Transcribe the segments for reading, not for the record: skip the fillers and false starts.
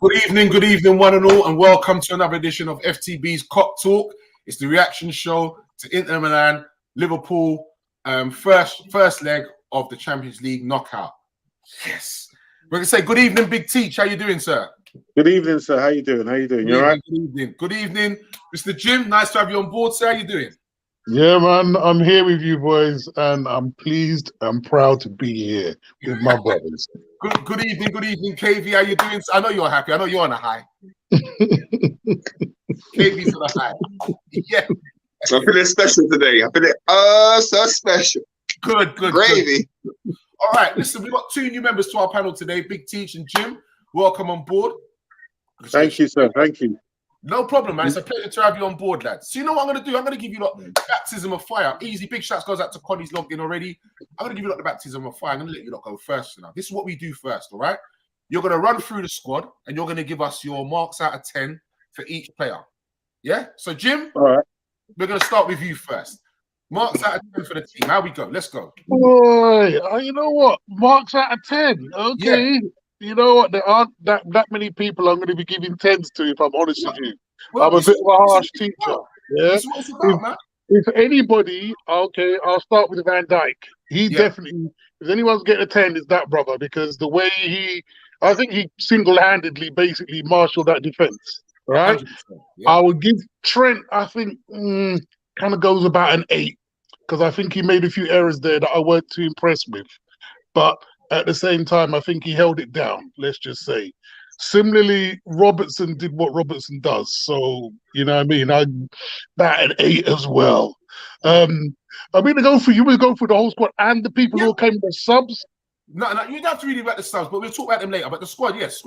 Good evening, one and all, and welcome to another edition of FTB's Kop Talk. It's the reaction show to Inter Milan, Liverpool, first leg of the Champions League knockout. Yes. We're going to say good evening, Big Teach. How you doing, sir? Good evening, sir. How you doing? You all right? Good evening. Good evening, Mr. Jim. Nice to have you on board, sir. How you doing? Yeah, man, I'm here with you boys, and I'm pleased and proud to be here with my brothers. Good evening, KV. How you doing? I know you're happy. I know you're on a high. KV's on a high. Yeah. I'm feeling special today. I'm feeling so special. Good. Gravy. Good. All right, listen, we've got two new members to our panel today, Big Teach and Jim. Welcome on board. Thank you, sir. Thank you. No problem, man. It's a pleasure to have you on board, lads. So you know what I'm going to do? I'm going to give you baptism of fire. Easy. Big shouts goes out to Connie's logged in already. I'm going to give you the baptism of fire. I'm going to let you go first now. This is what we do first, all right? You're going to run through the squad, and you're going to give us your marks out of 10 for each player. Yeah? So, Jim, all right, we're going to start with you first. Marks out of 10 for the team. How we go? Let's go. Boy, you know what? Marks out of 10. Okay. Yeah. You know what? There aren't that many people I'm going to be giving 10s to, if I'm honest with you. Well, I'm a bit of a harsh teacher. Yeah. If anybody, okay, I'll start with Van Dijk. He definitely, if anyone's getting a 10, it's that brother, because the way I think he single-handedly basically marshaled that defense. Right? Yeah. I would give Trent, I think, kind of goes about an 8, because I think he made a few errors there that I weren't too impressed with. But at the same time, I think he held it down, let's just say. Similarly, Robertson did what Robertson does. So, you know what I mean? That an 8 as well. I'm going to go for you. We'll go for the whole squad and the people who came with the subs. No, you don't have to read about the subs, but we'll talk about them later. But the squad, yes.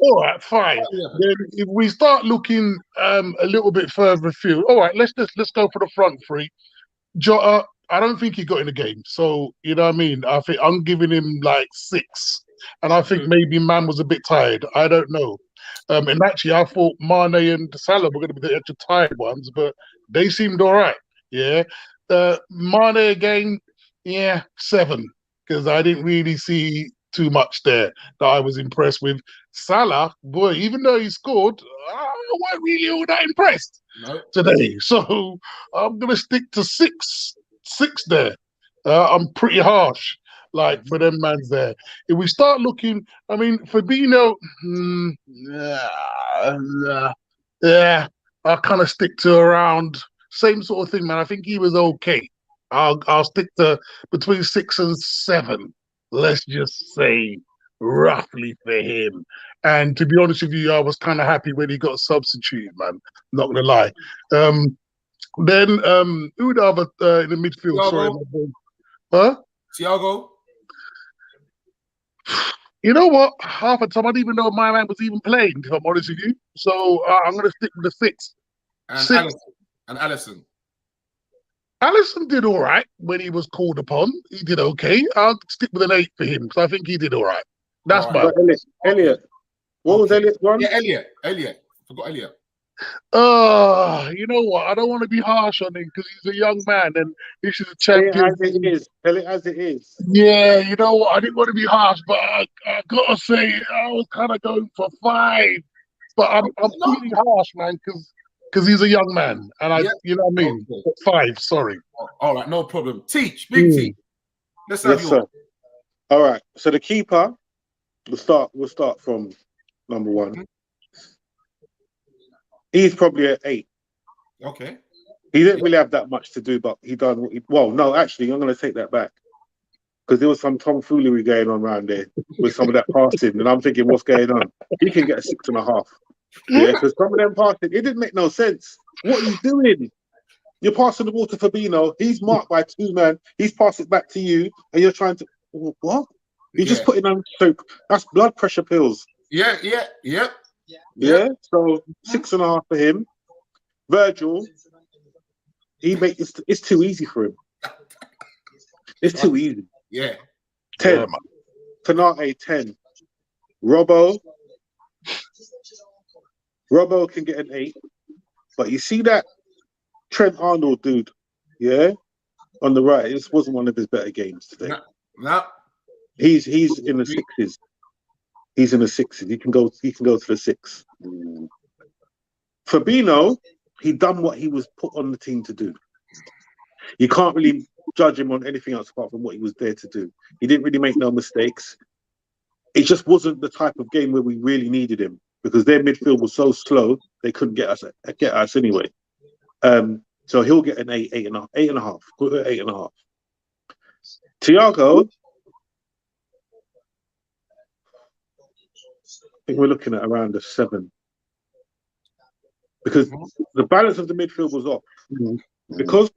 All right, fine. Then if we start looking a little bit further afield, all right, let's go for the front three. Jota, I don't think he got in the game. So, you know what I mean? I think I'm giving him like 6. And I think maybe man was a bit tired. I don't know. And actually, I thought Mane and Salah were going to be the extra tired ones, but they seemed all right. Yeah. Mane again, 7, because I didn't really see too much there that I was impressed with. Salah, boy, even though he scored, I wasn't really all that impressed today. So I'm going to stick to 6 there. I'm pretty harsh. Like, for them mans there. If we start looking, I mean, Fabinho, I'll kind of stick to around same sort of thing, man. I think he was okay. I'll stick to between 6 and 7. Let's just say roughly for him. And to be honest with you, I was kind of happy when he got substituted, man. Not gonna lie. Then who the other in the midfield? Thiago. Sorry, huh? Thiago. You know what? Half the time I didn't even know my man was even playing, if I'm honest with you. So I'm going to stick with the 6. And Alisson. Alisson did all right when he was called upon. He did okay. I'll stick with an 8 for him, because I think he did all right. That's my Elliot. What was Elliot's one? Yeah, Elliot. Forgot Elliot. You know what? I don't want to be harsh on him because he's a young man and this is a champion. Tell it as it is. Yeah, you know what? I didn't want to be harsh, but I gotta say I was kind of going for 5. But I'm feeling harsh, man, because he's a young man, and you know what I mean. Okay. 5, sorry. All right, no problem. Big Teach. Let's have sir. All right. So the keeper, we'll start from number 1. He's probably at 8. Okay. He didn't really have that much to do, but he done what he... Well, no, actually, I'm going to take that back. Because there was some tomfoolery going on around there with some of that passing, and I'm thinking, what's going on? He can get a 6.5. Yeah, because some of them passing, it didn't make no sense. What are you doing? You're passing the ball to Fabinho. He's marked by 2 men. He's passed it back to you, and you're trying to... What? You're just putting on soap. That's blood pressure pills. Yeah. So 6.5 for him. Virgil, it's too easy for him. It's too easy. Yeah. 10. Konate, 10. Robbo can get an 8. But you see that Trent Arnold dude, on the right. This wasn't one of his better games today. No. He's in the 6s. He's in the sixes. He can go to the six. Fabinho, he done what he was put on the team to do. You can't really judge him on anything else apart from what he was there to do. He didn't really make no mistakes. It just wasn't the type of game where we really needed him because their midfield was so slow they couldn't get us anyway. So he'll get an 8.5. Put it at 8.5. Thiago, I think we're looking at around a 7 because the balance of the midfield was off. Because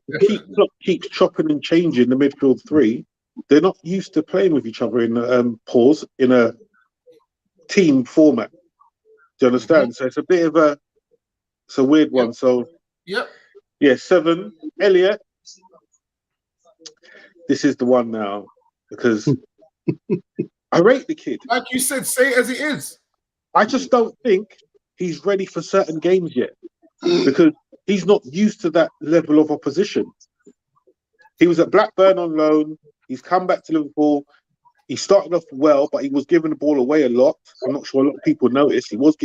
keeps chopping and changing the midfield three, they're not used to playing with each other in a team format. Do you understand? So it's a bit of it's a weird one. So yeah, 7. Elliot, this is the one now because I rate the kid. Like you said, say it as it is. I just don't think he's ready for certain games yet because he's not used to that level of opposition. He was at Blackburn on loan. He's come back to Liverpool. He started off well, but he was giving the ball away a lot. I'm not sure a lot of people noticed. He was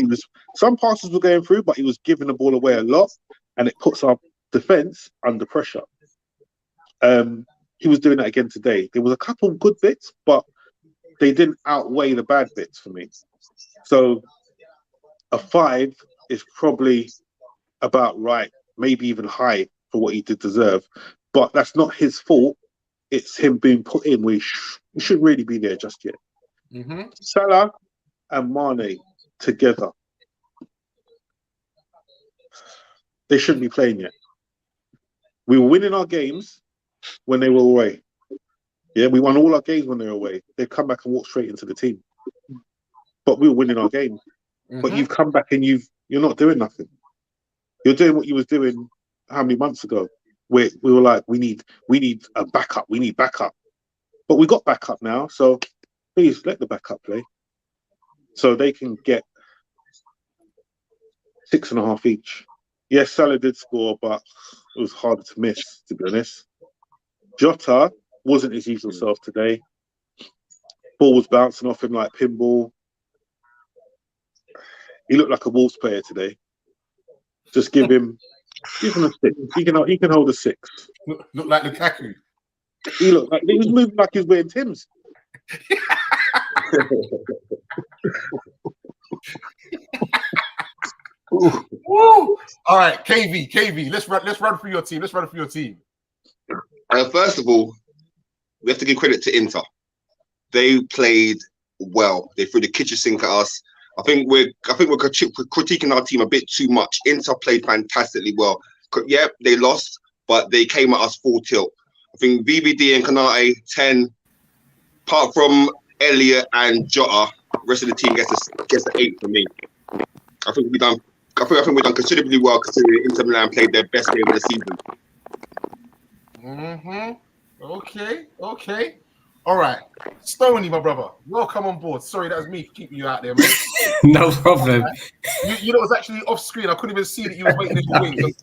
some passes were going through, but he was giving the ball away a lot, and it puts our defence under pressure. He was doing that again today. There was a couple of good bits, but they didn't outweigh the bad bits for me. So a 5 is probably about right, maybe even high for what he did deserve. But that's not his fault. It's him being put in where he shouldn't really be there just yet. Salah and Mane together. They shouldn't be playing yet. We were winning our games when they were away. Yeah, we won all our games when they were away. They've come back and walked straight into the team. But we were winning our games. But you've come back and you're not doing nothing. You're doing what you was doing how many months ago? Where we were like, we need a backup. We need backup. But we got backup now. So please let the backup play. So they can get 6.5 each. Yes, Salah did score, but it was harder to miss, to be honest. Jota wasn't his usual self today. Ball was bouncing off him like pinball. He looked like a Wolves player today. Just give him a 6. He can hold a 6. Look like Lukaku. He was moving like he was wearing Tim's. Woo! All right, KV. Let's run through your team. First of all, we have to give credit to Inter. They played well. They threw the kitchen sink at us. I think we're critiquing our team a bit too much. Inter played fantastically well. Yeah, they lost, but they came at us full tilt. I think VVD and Kanate 10. Apart from Elliot and Jota, the rest of the team gets an 8 for me. I think we've done considerably well considering Inter Milan played their best game of the season. Okay. All right, Stoney, my brother, welcome on board. Sorry, that was me keeping you out there, man. No problem. You know, it was actually off screen. I couldn't even see that you was waiting in the wings.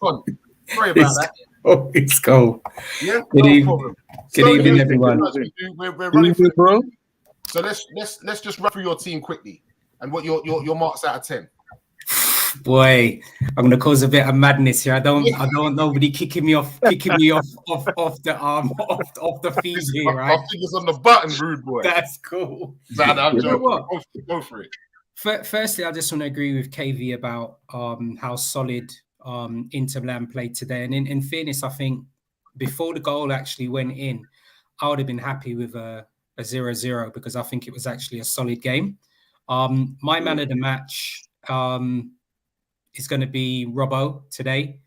Sorry about that. Oh, it's cool. Yeah, Good evening, everyone. We're running through, bro. So let's just run through your team quickly and what your marks out of 10. Boy, I'm gonna cause a bit of madness here. I don't want nobody kicking me off the feed here, right? My fingers on the button, rude boy. That's cool. I'm joking. Go for it. Firstly, I just want to agree with KV about how solid Inter Milan played today. And in fairness, I think before the goal actually went in, I would have been happy with a 0-0 because I think it was actually a solid game. My man of the match is going to be Robbo today.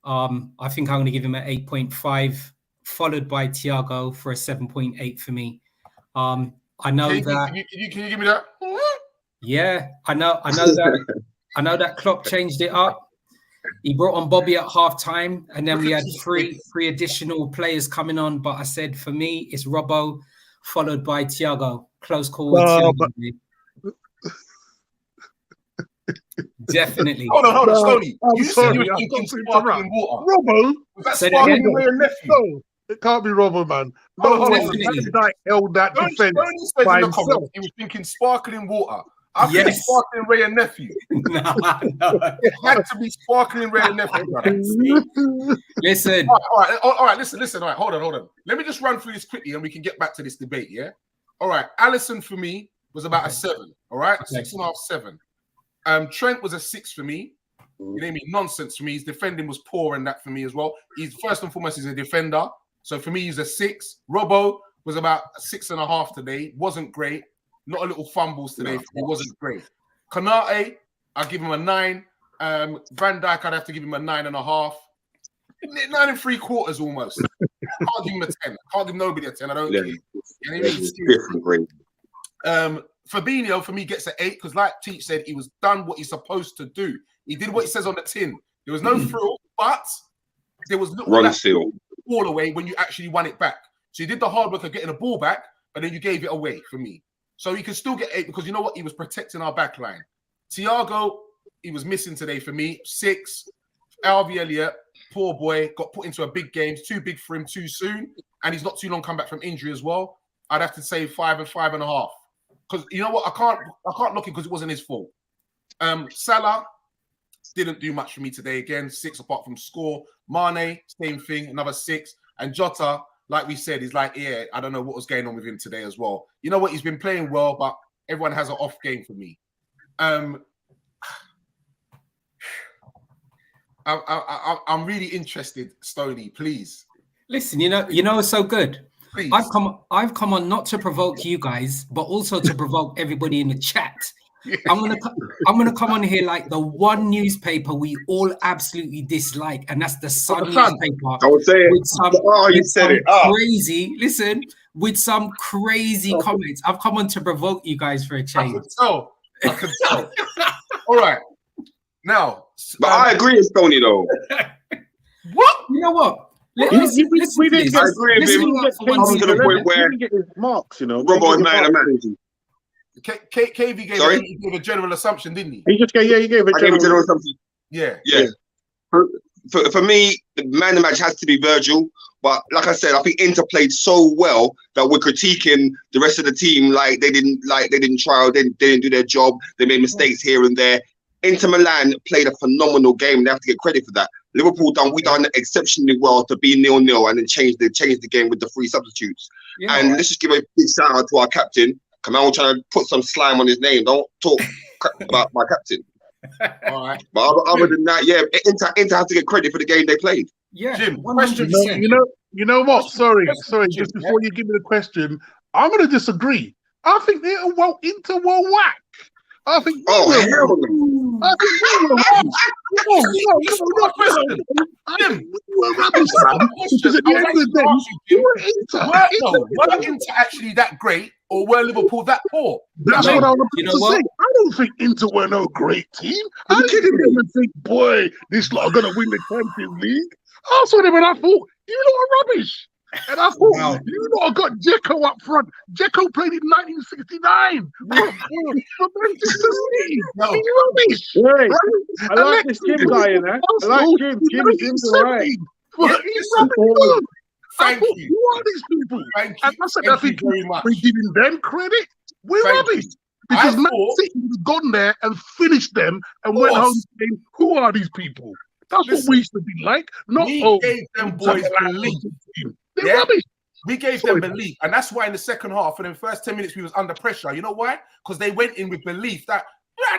I think I'm going to give him an 8.5, followed by Thiago for a 7.8 for me. I know that. Can you give me that? Yeah, I know that. I know that Klopp changed it up. He brought on Bobby at halftime, and then we had three additional players coming on. But I said for me, it's Robbo, followed by Thiago. Close call with Thiago. Definitely. Hold on, Stoney. You said you were drinking sparkling water. Robbo? Was that sparkling water, nephew? It can't be Robbo, man. No, hold on. Definitely. Van Dijk held that defense Stoney said by in the himself. comments he was drinking sparkling water. I think Yes. sparkling Ray and nephew. No. It had to be sparkling Ray and nephew, brother. Listen. All right, listen. All right, hold on. Let me just run through this quickly and we can get back to this debate, yeah? All right, Allison for me was about a 7, all right? Okay. 6.5, 7. Trent was a 6 for me. You know what I mean? Nonsense for me. His defending was poor and that for me as well. He's first and foremost, he's a defender. So for me, he's a 6. Robbo was about a 6.5 today. Wasn't great. Not a little fumbles today. He wasn't great. Konate, I'll give him a 9. Van Dijk, I'd have to give him a 9.5. 9 3/4 almost. Can't give him a 10. Can't give nobody a 10. I don't care. You know what I mean? Different grade. Fabinho for me gets an 8 because, like Teach said, he was done what he's supposed to do. He did what he says on the tin. There was no thrill, but there was little Run seal. all away when you actually won it back. So you did the hard work of getting the ball back, but then you gave it away for me. So he can still get 8 because you know what? He was protecting our back line. Thiago, he was missing today for me. 6. Alvy Elliott, poor boy, got put into a big game. It's too big for him too soon. And he's not too long come back from injury as well. I'd have to say 5 and 5.5. Because you know what? I can't knock him because it wasn't his fault. Salah didn't do much for me today. Again, 6 apart from score. Mane, same thing, another 6. And Jota, like we said, he's like, yeah, I don't know what was going on with him today as well. You know what? He's been playing well, but everyone has an off game for me. I'm really interested, Stoney. Please. Listen, you know it's so good. Please. I've come on not to provoke you guys, but also to provoke everybody in the chat. Yeah. I'm gonna come on here like the one newspaper we all absolutely dislike, and that's the Sun newspaper. I would say it. You said it. Crazy. Listen, with some crazy comments. I've come on to provoke you guys for a change. I can tell. All right. Now, but I agree with Tony though. What? You know what? We didn't get to the point where get his marks, you know. Robbo is man of man. KV gave a general assumption, didn't he? He gave a general assumption. Yeah. For me, the man of the match has to be Virgil. But like I said, I think Inter played so well that we're critiquing the rest of the team like they didn't try, they didn't do their job. They made mistakes here and there. Inter Milan played a phenomenal game. They have to get credit for that. Liverpool done exceptionally well to be 0-0 and then change the game with the 3 substitutes. Yeah, and let's just give a big shout out to our captain. Kamal trying to put some slime on his name. Don't talk about my captain. All right. But other than that, yeah, Inter have to get credit for the game they played. Yeah, Jim, 100%. You know what? Sorry. Just before you give me the question, I'm going to disagree. I think Inter were whack. I think we were rubbish, man. Because at the end of the day, you were Inter. Were Inter actually that great, or were Liverpool that poor? That's what I was about to say. I don't think Inter were no great team. I didn't even think, boy, this lot are going to win the Champions League. I saw them and I thought, you lot are rubbish. And I thought, you lot got Dzeko up front. Dzeko played in 1969. For Manchester City. He's rubbish. Right? I like this Jim guy in there. I like Jim. Jim's right. But he's rubbish. Thank you. Who are these people? Thank you. And I said, I think we're giving them credit. We're rubbish. Because Man City has gone there and finished them and went home saying, who are these people? That's what we should be like. Not we gave them boys belief. They're rubbish. We gave them belief, and that's why in the second half, for the first 10 minutes, we was under pressure. You know why? Because they went in with belief that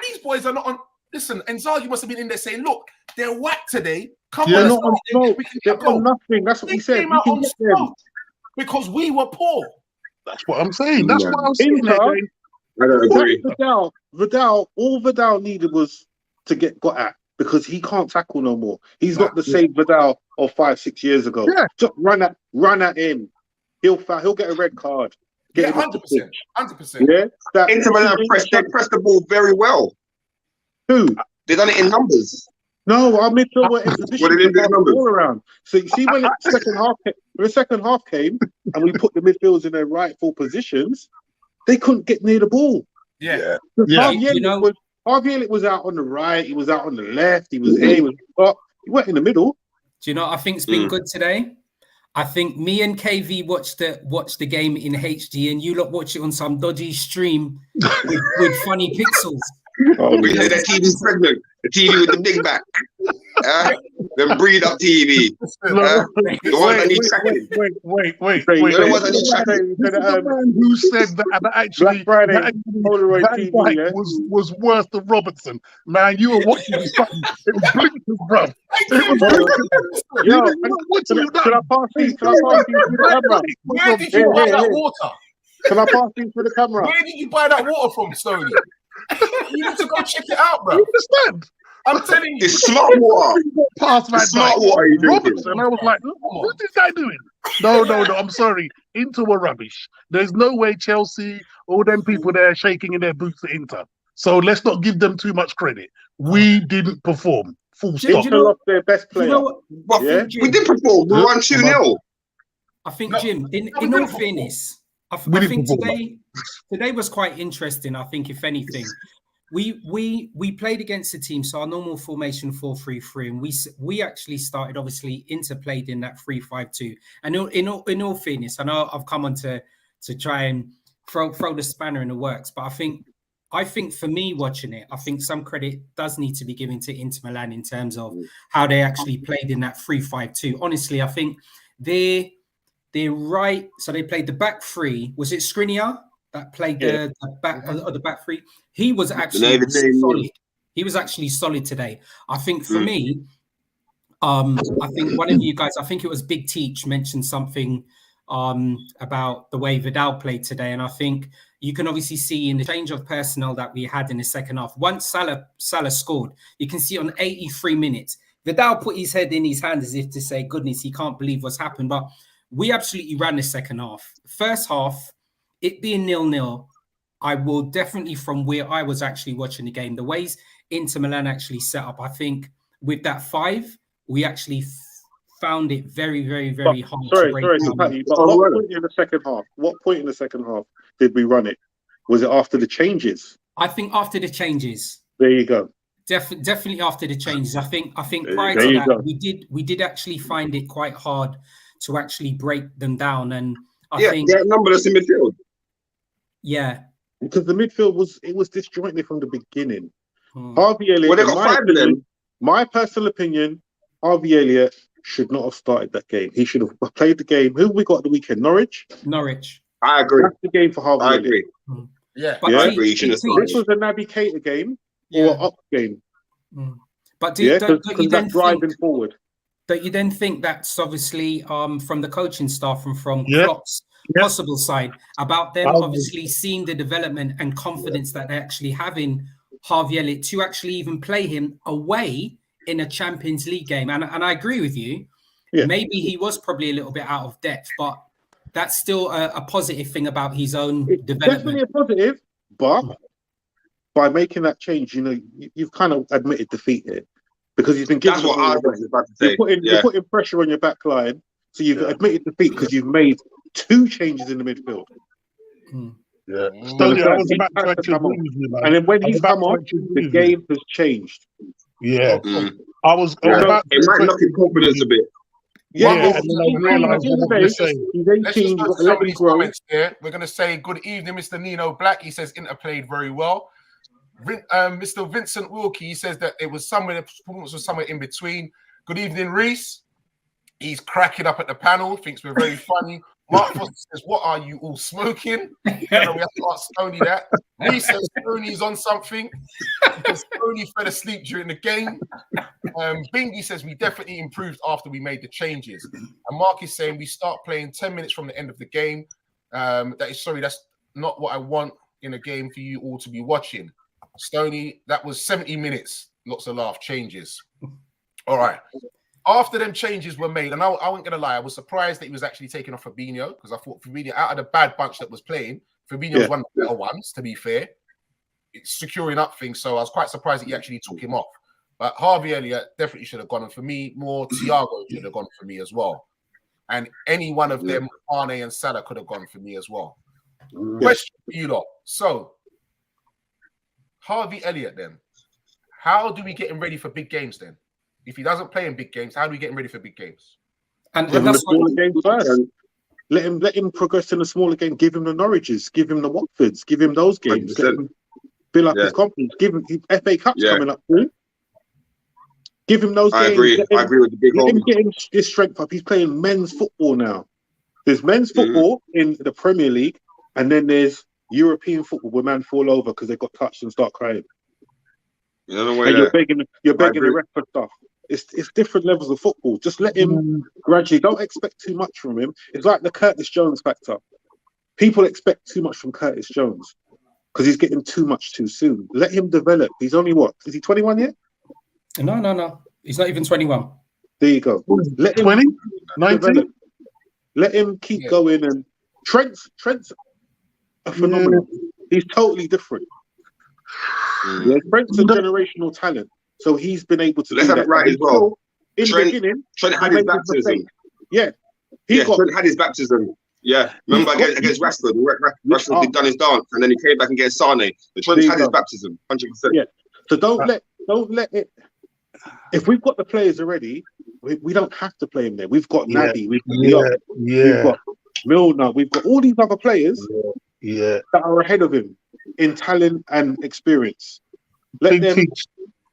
these boys are not on. Listen, Inzaghi must have been in there saying, "Look, they're whack today. Come on, not on smoke. They're on nothing." That's what he said. We can get them because we were poor. That's what I'm saying. That's what I'm saying. I don't agree. Vidal, all Vidal needed was to get got at. Because he can't tackle no more. He's not the same Vidal of 5-6 years ago. Yeah. Just run at him. He'll get a red card. Get 100%. 100%. Yeah. Inter Milan pressed the ball very well. Who? They done it in numbers. No, our midfield were in position They didn't do to numbers all around. So you see when the second half came and we put the midfielders in their rightful positions, they couldn't get near the ball. Yeah. Harvey was out on the right, he was out on the left, he was here, he went in the middle. Do you know what I think's been good today? I think me and KV watched the game in HD, and you lot watch it on some dodgy stream with funny pixels. The TV's pregnant. The TV with the big back. Them breed up TV. The ones that need tracking. Wait. The ones that need tracking. This is the man who said that actually Black Friday, Van TV, Dijk was worse than Robertson. Man, you were watching something. It was blinkers, bruv. It was blinkers. Can I pass these to the camera? Where did you buy that water? Can I pass these to the camera? Where did you buy that water from, Stoney? You need to go check it out, bro. You understand? I'm telling you. It's smart water. Past Van Smart Dijk. water you drinking. Robertson. I was like, what's this guy doing? No. I'm sorry. Inter were rubbish. There's no way Chelsea, all them people there shaking in their boots at Inter. So let's not give them too much credit. We didn't perform. Full stop. Inter lost their best player. You know what? Yeah. We did perform. We won 2-0. I think, Jim, in all fairness, I think today was quite interesting. I think, if anything, we played against a team, so our normal formation 4-3-3, and we actually started, obviously, Inter played in that 3-5-2. And in all fairness, I know I've come on to try and throw the spanner in the works, but I think for me watching it, I think some credit does need to be given to Inter Milan in terms of how they actually played in that 3-5-2. Honestly, I think they're right. So they played the back three. Was it Skriniar that played the back three? He was actually solid. He was actually solid today. I think for me, I think one of you guys, I think it was Big Teach, mentioned something about the way Vidal played today, and I think you can obviously see in the change of personnel that we had in the second half. Once Salah scored, you can see on 83 minutes, Vidal put his head in his hand as if to say, goodness, he can't believe what's happened. But we absolutely ran the second half. First half, it being 0-0, I will definitely, from where I was actually watching the game, the ways Inter Milan actually set up, I think with that 5, we actually found it very, very, very hard to break down. Patty, but what point in the second half? What point in the second half did we run it? Was it after the changes? I think after the changes. There you go. Definitely after the changes. I think prior to that, we did actually find it quite hard to actually break them down. And I think they're numberless in midfield. Yeah. Because the midfield was disjointed from the beginning. Harvey Elliott. Well, they got 5 of them. My personal opinion, Harvey Elliott should not have started that game. He should have played the game. Who we got at the weekend? Norwich. I agree. That's the game for Harvey Elliott. Agree. Yeah, I agree. He shouldn't have started. This was a Naby Keita game or an up game. But don't you then driving forward? Don't you then think that's obviously from the coaching staff and from Klopp's possible side about them obviously seeing the development and confidence that they actually have in Harvey Elliott to actually even play him away in a Champions League game? And I agree with you. Yeah. Maybe he was probably a little bit out of depth, but that's still a positive thing about his own development. Definitely a positive, but by making that change, you've kind of admitted defeat here because you've been given. That's what I was about to say. You're putting pressure on your back line, so you've admitted defeat because you've made 2 changes in the midfield. Yeah. And then when he's come on, the game has changed. Yeah. It might knock his confidence a bit. Let's just go to some of these comments here. We're going to say good evening, Mr. Nino Black. He says Inter played very well. Mr. Vincent Wilkie, he says that the performance was somewhere in between. Good evening, Reese. He's cracking up at the panel, thinks we're very funny. Mark Foster says, what are you all smoking? We have to ask Stoney that. Reese says Stoney's on something because Stoney fell asleep during the game. Bingy says we definitely improved after we made the changes. And Mark is saying we start playing 10 minutes from the end of the game. That's not what I want in a game for you all to be watching. Stoney, that was 70 minutes. Lots of laugh changes. All right. After them changes were made, and I wasn't going to lie, I was surprised that he was actually taking off Fabinho because I thought Fabinho, out of the bad bunch that was playing, Fabinho was one of the better ones, to be fair. It's securing up things, so I was quite surprised that he actually took him off. But Harvey Elliott definitely should have gone, and for me, more Thiago should have gone for me as well. And any one of them, Arne and Salah, could have gone for me as well. Question for you lot. So, Harvey Elliott then, how do we get him ready for big games then? If he doesn't play in big games, how do we get him ready for big games? And Give him the that's smaller what, game first. Let him progress in the smaller game. Give him the Norwiches. Give him the Watfords. Give him those games. Let him build up his confidence. Give him FA Cup's coming up soon. Give him those games. I agree with the big Let him get his strength up. He's playing men's football now. There's men's football in the Premier League, and then there's European football where man fall over because they got touched and start crying. You're begging the ref for stuff. It's different levels of football. Just let him gradually. Don't expect too much from him. It's like the Curtis Jones factor. People expect too much from Curtis Jones because he's getting too much too soon. Let him develop. He's only what? Is he 21 yet? No. He's not even 21. There you go. Let him 20, 19. Let him keep going. And Trent's a phenomenon. He's totally different. Yeah, Trent's a generational talent, so he's been able to. Let's have it right as well. In the beginning, Trent had his baptism. Yeah, Trent had his baptism. Yeah, remember against Rashford. Rashford had done his dance, and then he came back against Sane. But Trent had his baptism, 100%. Yeah, so don't let it. If we've got the players already, we don't have to play him there. We've got Nadi, we've got Milner, we've got all these other players that are ahead of him in talent and experience. Let them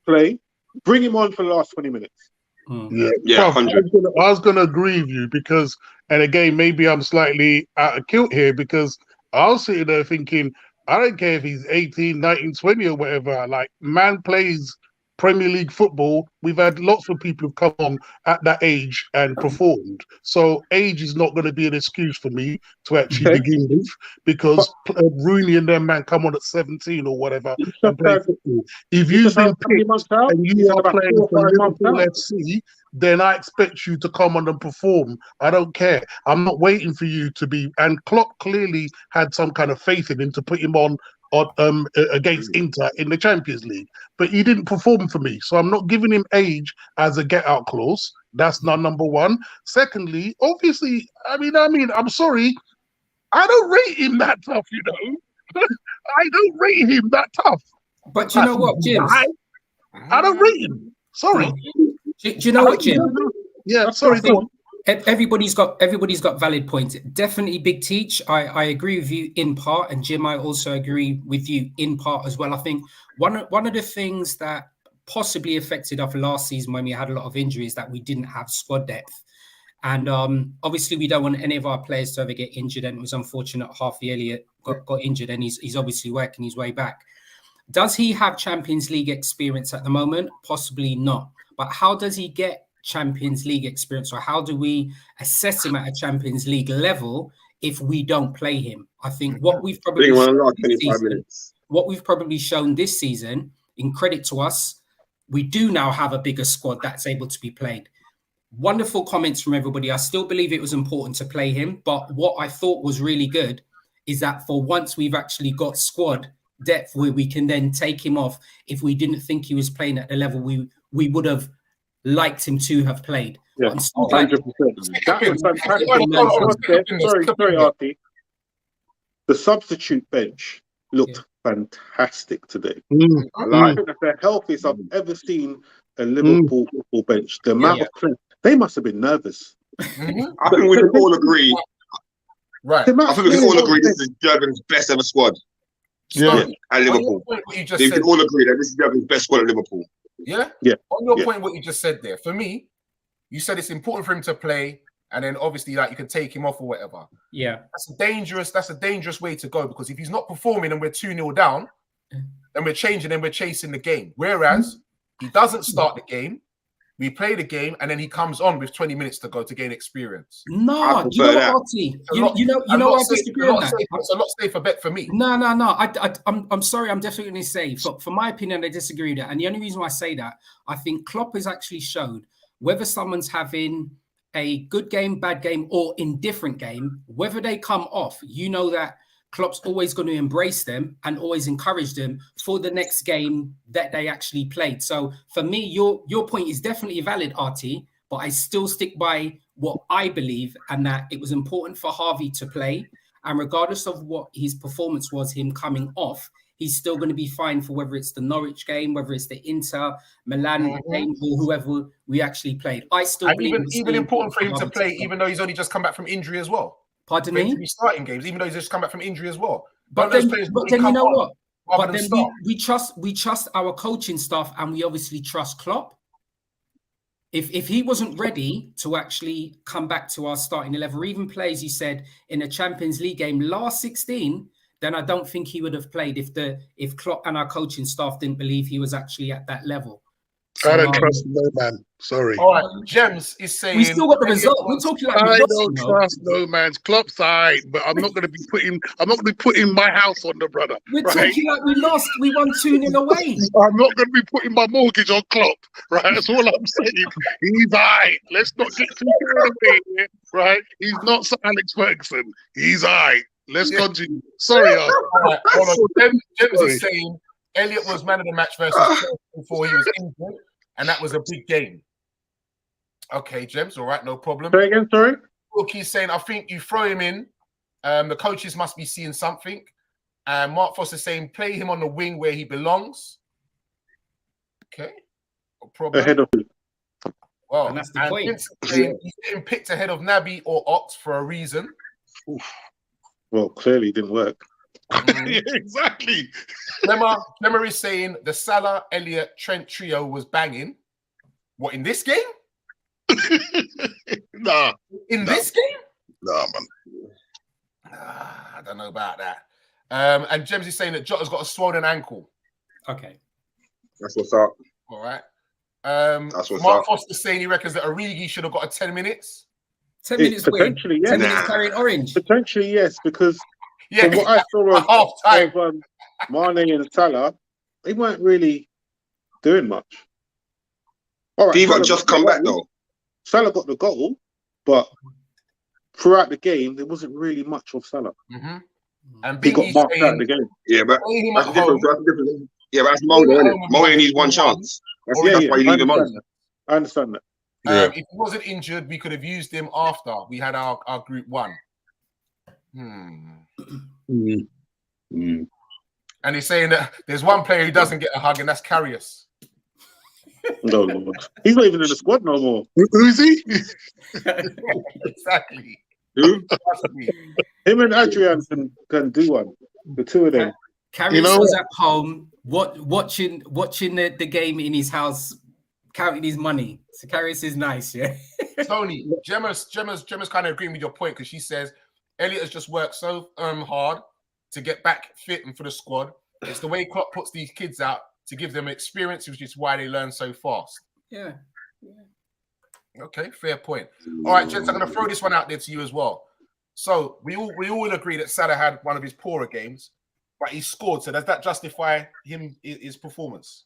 play. Bring him on for the last 20 minutes. Yeah, 100. I was gonna agree with you because, and again, maybe I'm slightly out of kilt here because I was sitting there thinking, I don't care if he's 18, 19, 20 or whatever. Like, man plays Premier League football. We've had lots of people who've come on at that age and performed. So age is not going to be an excuse for me to actually begin with, because Rooney and them man come on at 17 or whatever and play football. If you've been picked and you are playing for Liverpool FC, then I expect you to come on and perform. I don't care. I'm not waiting for you to be. And Klopp clearly had some kind of faith in him to put him on against Inter in the Champions League, but he didn't perform for me, so I'm not giving him age as a get-out clause. That's not number one. Secondly, obviously, I mean, I'm sorry, I don't rate him that tough, you know. I don't rate him that tough. But you know what, Jim? I don't rate him. Sorry. Do you know what, Jim? Yeah, sorry. Go on. Everybody's got valid points. Definitely, Big Teach. I agree with you in part, and Jim, I also agree with you in part as well. I think one of the things that possibly affected us last season when we had a lot of injuries that we didn't have squad depth, and obviously we don't want any of our players to ever get injured. And it was unfortunate Harvey Elliott got injured, and he's obviously working his way back. Does he have Champions League experience at the moment? Possibly not. But how does he get Champions League experience, or how do we assess him at a Champions League level if we don't play him? I think what we've probably shown this season, in credit to us, we do now have a bigger squad that's able to be played. Wonderful comments from everybody. I still believe it was important to play him, but what I thought was really good is that for once we've actually got squad depth where we can then take him off if we didn't think he was playing at the level we would have liked him to have played. Yeah, 100%. That was fantastic. Sorry, Artie. The substitute bench looked fantastic today. I think that's the healthiest I've ever seen a Liverpool football bench. The amount of players, they must have been nervous. I think we can all agree. Right. I think we can all agree this is Jurgen's best ever squad. At Liverpool. You can all agree that this is Jurgen's best squad at Liverpool. Yeah. On your point, what you just said there, for me, you said it's important for him to play, and then obviously like you can take him off or whatever. Yeah. That's a dangerous way to go, because if he's not performing and we're 2-0 down, then we're changing and we're chasing the game. Whereas he doesn't start the game, we play the game, and then he comes on with 20 minutes to go to gain experience. No, you know what, Artie? You know what I disagree on that. It's a lot safer bet for me. No. I'm sorry. I'm definitely going to say, for my opinion, I disagree with that. And the only reason why I say that, I think Klopp has actually showed whether someone's having a good game, bad game, or indifferent game, whether they come off, you know that Klopp's always going to embrace them and always encourage them for the next game that they actually played. So for me, your point is definitely valid, Artie, but I still stick by what I believe, and that it was important for Harvey to play. And regardless of what his performance was, him coming off, he's still going to be fine for whether it's the Norwich game, whether it's the Inter Milan game, or whoever we actually played. I still And believe even important for him to play, even though he's only just come back from injury as well. Pardon For him me? to be starting games, even though he's just come back from injury as well. But Don't those then, players but really then you come know on what? rather But than then start? we trust our coaching staff, and we obviously trust Klopp. If he wasn't ready to actually come back to our starting 11, or even play, as you said, in a Champions League game last 16, then I don't think he would have played if Klopp and our coaching staff didn't believe he was actually at that level. So, I don't trust no man. Sorry. All right, Gems is saying we still got the result. We're talking like I we lost, don't trust no man's club side, but I'm not going to be putting my house on the brother. We're right? talking like we lost. We won 2-0 away. I'm not going to be putting my mortgage on Klopp, right? That's all I'm saying. He's right. Let's not get too carried away here, right? He's not Sir Alex Ferguson. He's right. Let's continue. Sorry, All right, hold on. Gems Sorry. is saying Elliot was man of the match versus Chelsea before he was injured, and that was a big game. Okay, Gems, all right, no problem. Say again, sorry? He's saying, I think you throw him in. The coaches must be seeing something. And Mark Foster saying, play him on the wing where he belongs. Okay, no problem. Ahead of you. Well, And that's the point. Vincent saying he's getting picked ahead of Naby or Ox for a reason. Well, clearly it didn't work. Yeah, exactly. Clemmer is saying the Salah, Elliott, Trent trio was banging. What, in this game? Nah. In this game? Nah, man. I don't know about that. And James is saying that Jota's got a swollen ankle. Okay. That's what's up. All right. That's what's Mark up. Foster saying he reckons that Origi should have got a 10 minutes. 10 minutes win. Potentially, yes. 10 minutes carrying orange. Potentially, yes, because Yeah, from what I saw of, half time. Mane and Salah, they weren't really doing much. All right, Divock Salah just got come the back goal. though. Salah got the goal, but throughout the game, there wasn't really much of Salah. Mm-hmm. And He got Biggie's marked out saying, of the game. Yeah, but play him that's at the difference. home. That's the difference. Yeah, but that's Mo, though, isn't it? Mo only needs one chance. That's why you I leave him on. understand that. I understand that. If he wasn't injured, we could have used him after we had our group one. And he's saying that there's one player who doesn't get a hug, and that's Karius. No, Lord. He's not even in the squad no more. Who is he? Exactly. Who? Him and Adrian can do one. The two of them. Carrie was at home watching the game in his house, counting his money. So Carrius is nice, yeah. Tony, Gemma's kind of agreeing with your point because she says Elliot has just worked so hard to get back fit and for the squad. It's the way Klopp puts these kids out to give them experience, which is why they learn so fast. Yeah. Okay, fair point. All right, gents, I'm going to throw this one out there to you as well. So we all agree that Salah had one of his poorer games, but he scored. So does that justify his performance?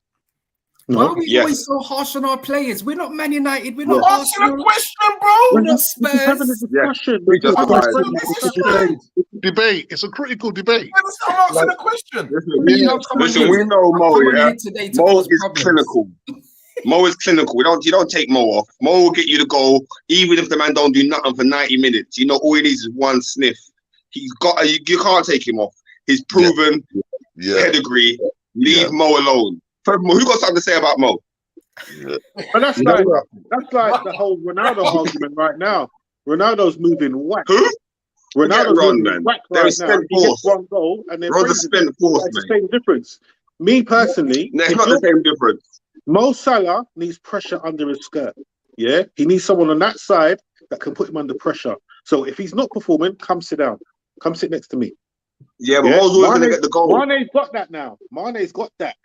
Why are we always so harsh on our players? We're not Man United. We're not Arsenal. Asking a question, bro. We're not Spurs. Having a discussion. Debate. It's a critical debate. I'm asking a question. Listen, we know Mo. Yeah? Mo is clinical. Mo is clinical. You don't take Mo off. Mo will get you the goal, even if the man don't do nothing for 90 minutes. You know, all he needs is one sniff. He's got. You can't take him off. He's proven pedigree. Leave Mo alone. Who got something to say about Mo? But that's like the whole Ronaldo argument right now. Ronaldo's moving whack. Who? Ronaldo's moving whack right now. He gets one goal and then Ronaldo spent force, the same difference. Me personally, no, it's not the same difference. Mo Salah needs pressure under his skirt. Yeah, he needs someone on that side that can put him under pressure. So if he's not performing, come sit down. Come sit next to me. Yeah, but Mo's always going to get the goal. Mane's got that now. Mane's got that.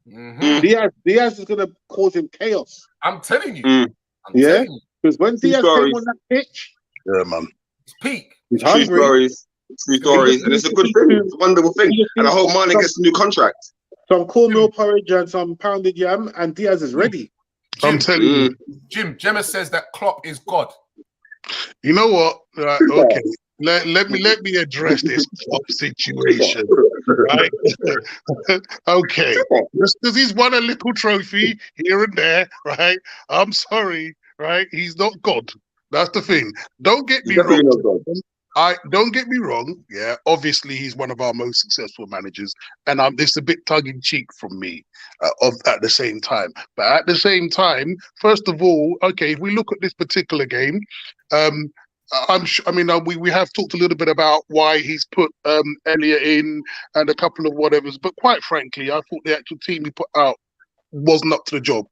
Mm-hmm. Diaz is going to cause him chaos. I'm telling you. Because when Diaz came on that pitch, man, it's peak. He's True hungry. stories, and it's a good thing. It's a wonderful thing, and I hope Mane gets a new contract. Some cornmeal porridge and some pounded yam, and Diaz is ready. I'm telling you, Jim. Gemma says that Klopp is God. You know what? Right, okay. Let me address this situation, right? Okay, just because he's won a little trophy here and there, right? I'm sorry, right? He's not God. That's the thing. Don't get me wrong. I don't get me wrong. Yeah, obviously he's one of our most successful managers, and it's a bit tongue in cheek from me. At the same time, but at the same time, first of all, okay, if we look at this particular game, I'm sure. I mean, we have talked a little bit about why he's put Elliot in and a couple of whatevers, but quite frankly, I thought the actual team he put out wasn't up to the job.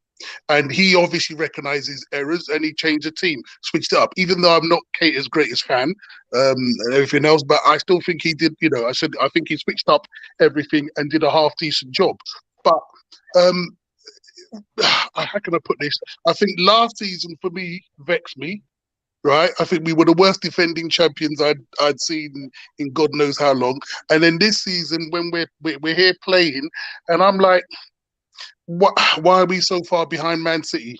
And he obviously recognizes errors and he changed the team, switched it up. Even though I'm not Cater's greatest fan and everything else, but I still think he did, I think he switched up everything and did a half decent job. But how can I put this? I think last season for me vexed me. Right, I think we were the worst defending champions I'd seen in God knows how long. And then this season, when we're here playing, and I'm like, why are we so far behind Man City?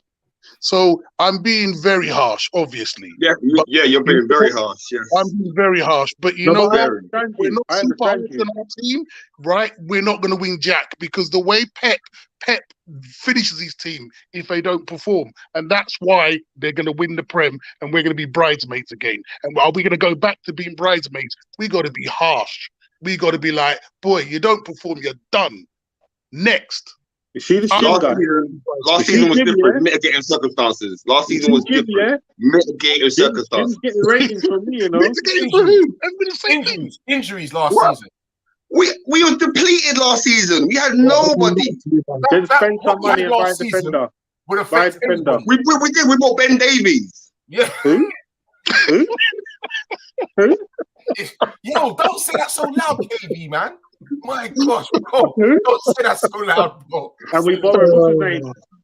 So I'm being very harsh, obviously. Yeah, you're being very harsh. Yes. I'm being very harsh, but you know what? We're not super harsh on our team, right? We're not going to win jack because the way Pep finishes his team if they don't perform, and that's why they're going to win the Prem, and we're going to be bridesmaids again. And are we going to go back to being bridesmaids? We got to be harsh. We got to be like, boy, you don't perform, you're done. Next. You see the last season was different. Mitigating circumstances. Last season was different. Mitigating circumstances. Getting ratings from me, Mitigating for who? Injuries last season. We were depleted last season. We had nobody. Then spend some money and buy a defender. Buy a defender. We did. We bought Ben Davies. Yeah. Who? Yo, don't say that so loud, KB, man. My gosh, bro. Don't say that so loud, bro. And we borrowed,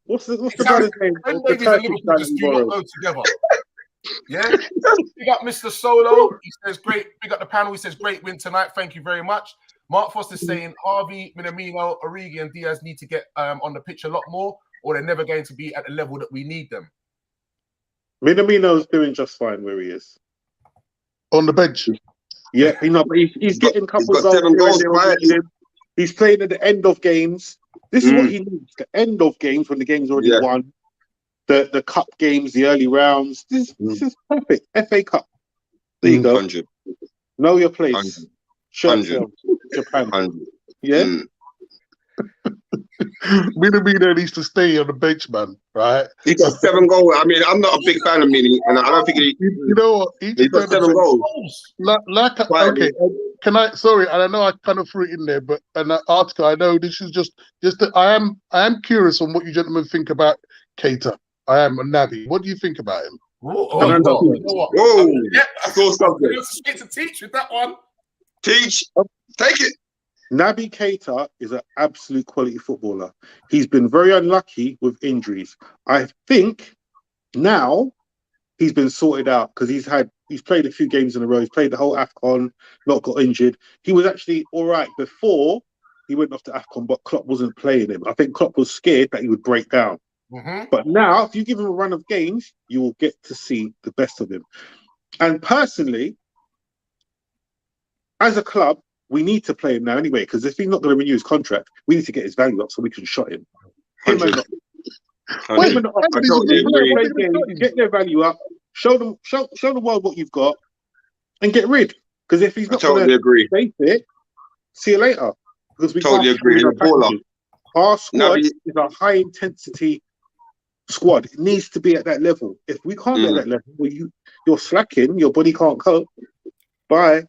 what's his name? What's the brother's name? Ben Davies and Liverpool just do not go together. Yeah? Big up Mr. Solo. He says, great. Big up the panel. He says, great win tonight. Thank you very much. Mark Foster's saying, Harvey, Minamino, Origi, and Diaz need to get on the pitch a lot more, or they're never going to be at the level that we need them. Minamino's doing just fine where he is. On the bench. Yeah, but he's getting a couple of goals. 7 goals. He's playing at the end of games. This is what he needs. The end of games when the game's already won. The cup games, the early rounds. This is perfect. FA Cup. There you go. 100. Know your place. 100. Japan. 100. Yeah. Minamino needs to stay on the bench, man. Right? He got 7 goals. I mean, I'm not a big fan of Mini, and I don't think you know what? He got 7 goals. Okay. Can I? Sorry, and I know I kind of threw it in there, but an article. I know this is just that I am curious on what you gentlemen think about Keita. I am a Naby. What do you think about him? Whoa! Yeah, I saw something. You have to teach with that one. Teach. Take it. Naby Keita is an absolute quality footballer. He's been very unlucky with injuries. I think now he's been sorted out because he's played a few games in a row. He's played the whole AFCON, not got injured. He was actually all right before he went off to AFCON, but Klopp wasn't playing him. I think Klopp was scared that he would break down. But now, if you give him a run of games, you will get to see the best of him. And personally, as a club, we need to play him now anyway, because if he's not going to renew his contract, we need to get his value up so we can shot him. Get their value up, show the world what you've got, and get rid. Because if he's not going to face it, see you later. Because we totally agree. Our squad is a high intensity squad. It needs to be at that level. If we can't get that level, well, you're slacking. Your body can't cope. Bye.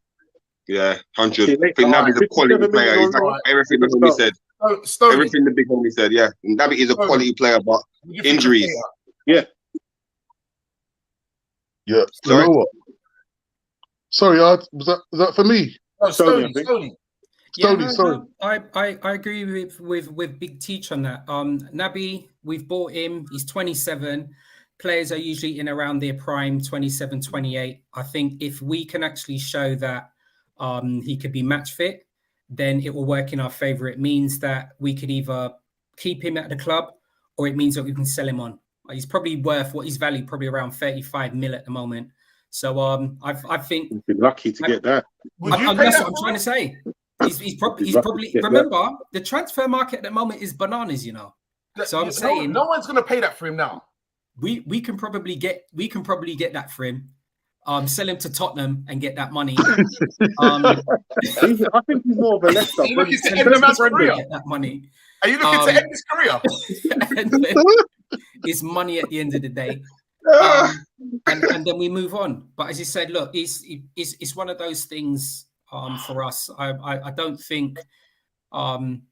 Yeah, 100. I think Naby's a quality player. He's like everything the homie said. Everything the big homie said. Yeah, Naby is a quality player, but injuries. Yeah. Yeah. Sorry. You know what? Sorry, was that for me? No, Stoney. Sorry. I agree with Big Teach on that. Naby, we've bought him. He's 27. Players are usually in around their prime, 27, 28. I think if we can actually show that he could be match fit, then it will work in our favor. It means that we could either keep him at the club or it means that we can sell him on. He's probably worth what he's valued, probably around 35 mil at the moment. So I think you'd be lucky to get that. That's what I'm trying to say. He's probably remember the transfer market at the moment is bananas, you know. So I'm saying no one's going to pay that for him now. We can probably get that for him. Sell him to Tottenham and get that money. I think he's more of a Leicester. Are you looking to end the man's career? Get that money. Are you looking to end his career? And then it's money at the end of the day. And then we move on. But as you said, look, it's one of those things for us. I don't think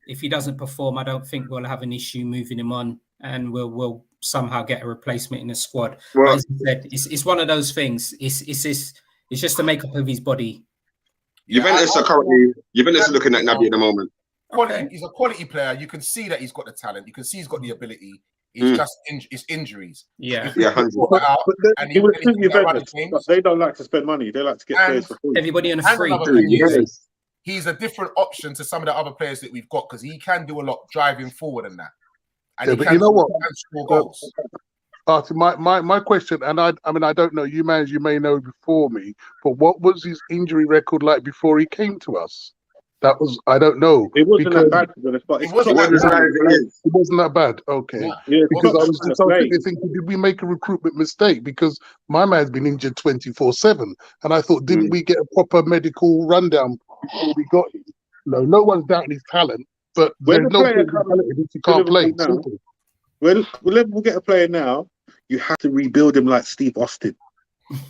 if he doesn't perform, I don't think we'll have an issue moving him on, and we'll somehow get a replacement in the squad. Well, as you said, it's one of those things. It's just the makeup of his body. Juventus are looking at Naby at the moment. He's a quality player. You can see that he's got the talent. You can see he's got the ability. It's just it's injuries. He would suit Juventus, but they don't like to spend money. They like to get players for free. Everybody on a free. He's a different option to some of the other players that we've got because he can do a lot driving forward and that. And but you know what? Score goals. Artie, my question, and I mean, I don't know, you may know before me, but what was his injury record like before he came to us? That was, I don't know. It wasn't that bad, to be honest, but it wasn't that bad. Okay. Yeah, because I was thinking, did we make a recruitment mistake? Because my man's been injured 24/7, and I thought, didn't we get a proper medical rundown before we got him? No one's doubting his talent, but when there's no talent if he can't play. When Liverpool get a player now, you have to rebuild him like Steve Austin.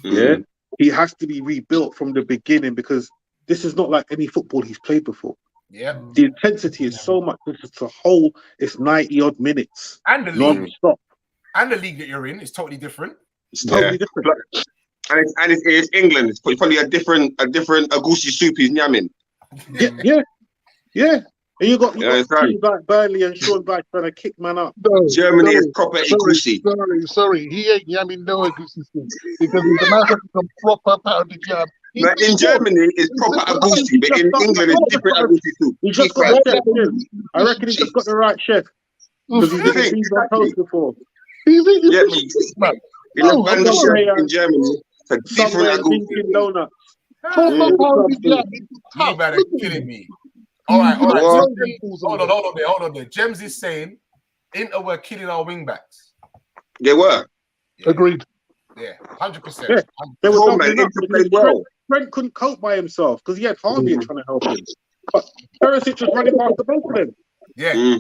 Yeah, he has to be rebuilt from the beginning because this is not like any football he's played before. Yeah, the intensity is so much. It's 90 odd minutes and the league non-stop. And the league that you're in is totally different. It's totally different. And it's England. It's probably a different Agusi soup he's nyamming. Yeah. And you got teams like Burnley and Sean Dyche trying to kick man up. Germany is proper Agusi. Sorry, he ain't yamming no Agusi soup because he's a man with some proper pounded yam. But in Germany, it's proper Agusi, but in England, it's different Agusi soup. He's just got the right chef. I reckon he's just got the right chef. Because he's been things on toast before. In Germany, it's a different Agusi. Donuts. You better kidding me. All right. Hold on there. James is saying Inter were killing our wing backs. They were. Yeah. Agreed. Yeah, 100%. Yeah. They were Trent couldn't cope by himself because he had Harvey trying to help him. But Perisic was running past the both of them. Yeah.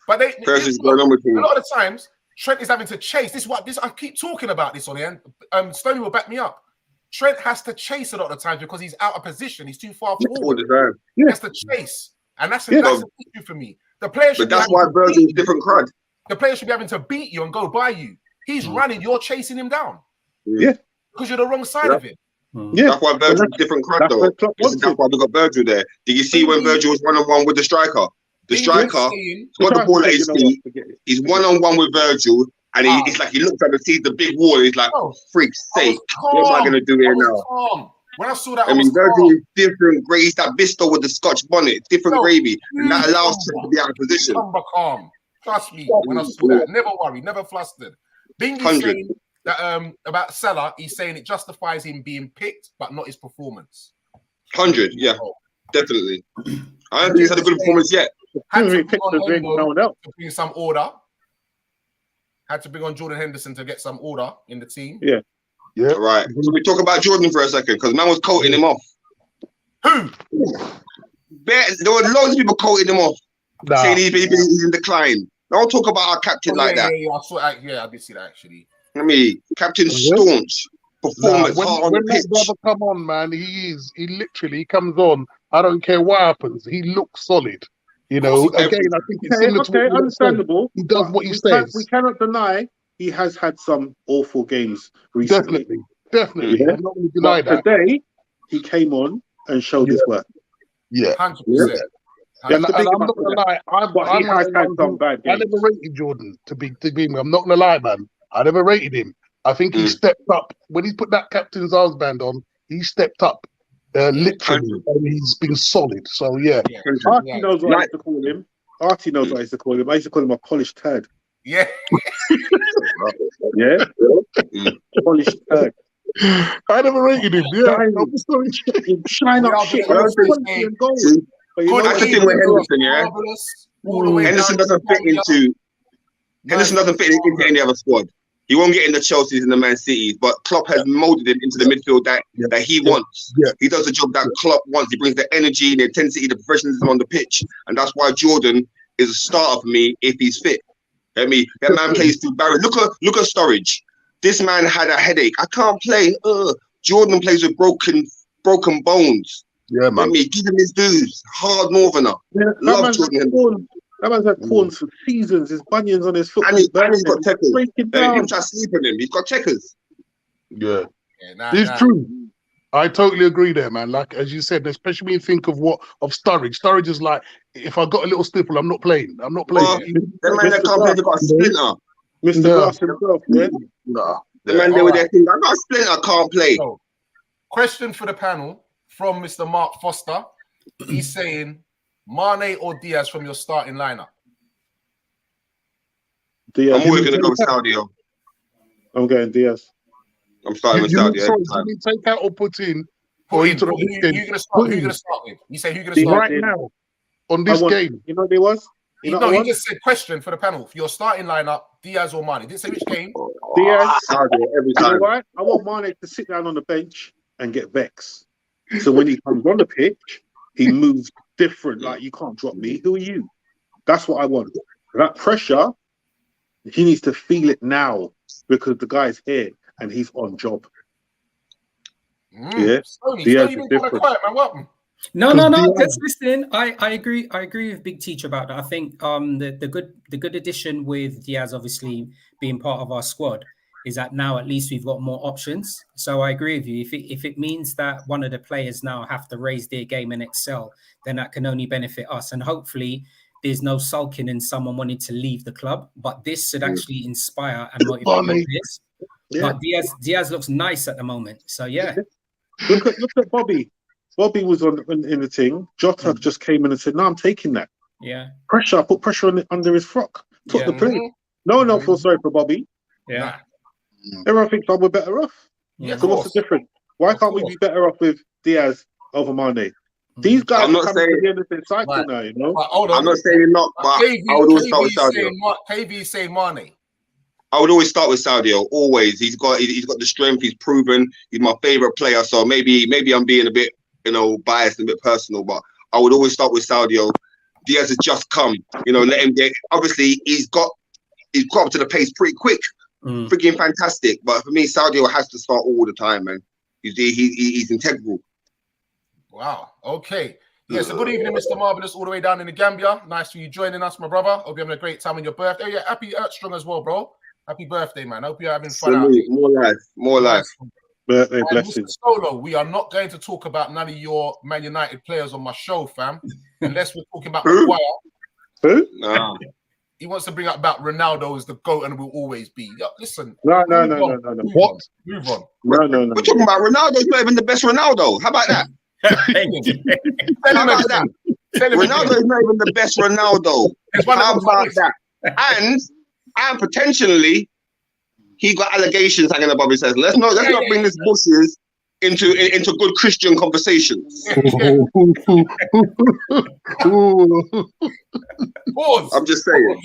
But Perisic's going on with him. A lot of the times, Trent is having to chase. This I keep talking about this on here. Stoney will back me up. Trent has to chase a lot of the times because he's out of position. He's too far forward. He has to chase. And that's an issue for me. The player should but that's why Virgil's different crowd. The player should be having to beat you and go by you. He's running, you're chasing him down. Yeah. Because you're the wrong side of it. Yeah. That's why Virgil's different crowd though. That's why we got Virgil there. Did you see when Virgil was one-on-one with the striker? The striker got the ball at his feet. He's one-on-one with Virgil. And it's like he looks at the big wall. He's like, freak's sake, what am I going to do here now? When I saw that, Virgil is different. He's that Bisto with the Scotch bonnet, different gravy, and that allows him to be out of position. Calm. Trust me. When I saw that, never worried, never flustered. Bingy's saying that about Salah, he's saying it justifies him being picked, but not his performance. 100, yeah, definitely. I don't think he's had a good performance yet. Had to bring some order. Had to bring on Jordan Henderson to get some order in the team. Yeah. All right. So we talk about Jordan for a second because man was coating him off. Who? There were loads of people coating him off, saying he's in decline. Don't talk about our captain like that. Yeah, I saw that. Yeah, I did see that actually. I mean, captain staunch performance on the pitch. When that brother come on, man, he literally comes on. I don't care what happens. He looks solid. You know, again, I think it's similar to what understandable. He does what he says. We cannot deny he has had some awful games recently. Definitely. Yeah. I'm not going to deny that. Today, he came on and showed his work. Yeah. 100%. And I'm not going to lie. He has had some bad games. I never rated Jordan to be I'm not going to lie, man. I never rated him. I think he stepped up. When he put that captain's armband on, he stepped up. Literally, and he's been solid. So yeah, Artie knows what I used to call him. Artie knows what I used to call him. I used to call him a polished turd. Yeah, yeah, polished turd. I never rated him. Yeah, shine up shit. That's the thing with Henderson. Yeah, Henderson doesn't fit into any other squad. He won't get in the Chelseas and the Man Cities, but Klopp has molded him into the midfield that he wants. Yeah. He does the job that Klopp wants. He brings the energy, the intensity, the professionalism on the pitch, and that's why Jordan is a starter for me if he's fit. I mean, that man plays through Barry. Look at Sturridge. This man had a headache. I can't play. Jordan plays with broken bones. Yeah, man. I mean, give him his dues. Hard Northerner. Yeah, Love Jordan. That man's had corns for seasons. His bunions on his foot. And he's got checkers. Breaking People down. try to sleep on him. He's got checkers. Yeah. It's true. I totally agree there, man. Like, as you said, especially when you think of Sturridge. Sturridge is like, if I got a little stipple, I'm not playing. I'm not playing. The man that can't play, they got a splinter. Mr. Glass himself, yeah? Nah. The man there with their thing, I got a splinter, can't play. So, question for the panel from Mr. Mark Foster. He's saying, Mane or Diaz from your starting lineup? Diaz. I'm always going to go with Sadio. I'm going Diaz. I'm starting with Saudi. Sorry, you take out or put in? Or Who you going to start with? You say who you going to start right with? now on this game? You know what there was? He just said question for the panel. For your starting lineup, Diaz or Mane? Didn't say which game. Diaz. Saudi every You time. know why? I want Mane to sit down on the bench and get vexed. So when he comes on the pitch, he moves different. Like, you can't drop me. Who are you? That's what I want. That pressure, he needs to feel it now because the guy's here and he's on job. Yeah. Diaz is different. Quiet, man. Welcome. No. Just listening. I agree. I agree with Big Teach about that. I think the good addition with Diaz obviously being part of our squad is that now at least we've got more options. So I agree with you. If it means that one of the players now have to raise their game and excel, then that can only benefit us. And hopefully there's no sulking in someone wanting to leave the club. But this should actually inspire and motivate players. Yeah. But Diaz looks nice at the moment. So yeah. Look at Bobby. Bobby was in the thing. Jota just came in and said, "No, I'm taking that." Yeah. Pressure. I put pressure on under his frock. Took the play. No one feel sorry for Bobby. Yeah. Everyone thinks we're better off. Yeah. So what's the difference? Why can't we be better off with Diaz over Mane? These guys are coming to the end of their cycle now, you know. I'm not saying not, but I would always start with Sadio. KV saying Mane. I would always start with Sadio. Always, he's got the strength. He's proven. He's my favorite player. So maybe I'm being a bit, biased and a bit personal, but I would always start with Sadio. Diaz has just come. Let him get. Obviously, he's got up to the pace pretty quick. Freaking fantastic. But for me, Sadio has to start all the time, man. He's integral. Wow. Okay. Yeah, so good evening, Mr. Marvelous, all the way down in the Gambia. Nice for you joining us, my brother. Hope you're having a great time on your birthday. Yeah, happy Strong as well, bro. Happy birthday, man. Hope you're having fun out there. More life. Birthday blessings. Mr. Solo, we are not going to talk about none of your Man United players on my show, fam. Unless we're talking about Maguire. Who? No. He wants to bring up about Ronaldo as the GOAT and will always be. Listen. No. What? Move on. No. We're talking about Ronaldo's not even the best Ronaldo. How about that? How about that? Ronaldo is not even the best Ronaldo. How about that? And potentially, he got allegations hanging above his head. Let's not bring this bushes into good Christian conversations. Pause. I'm just saying.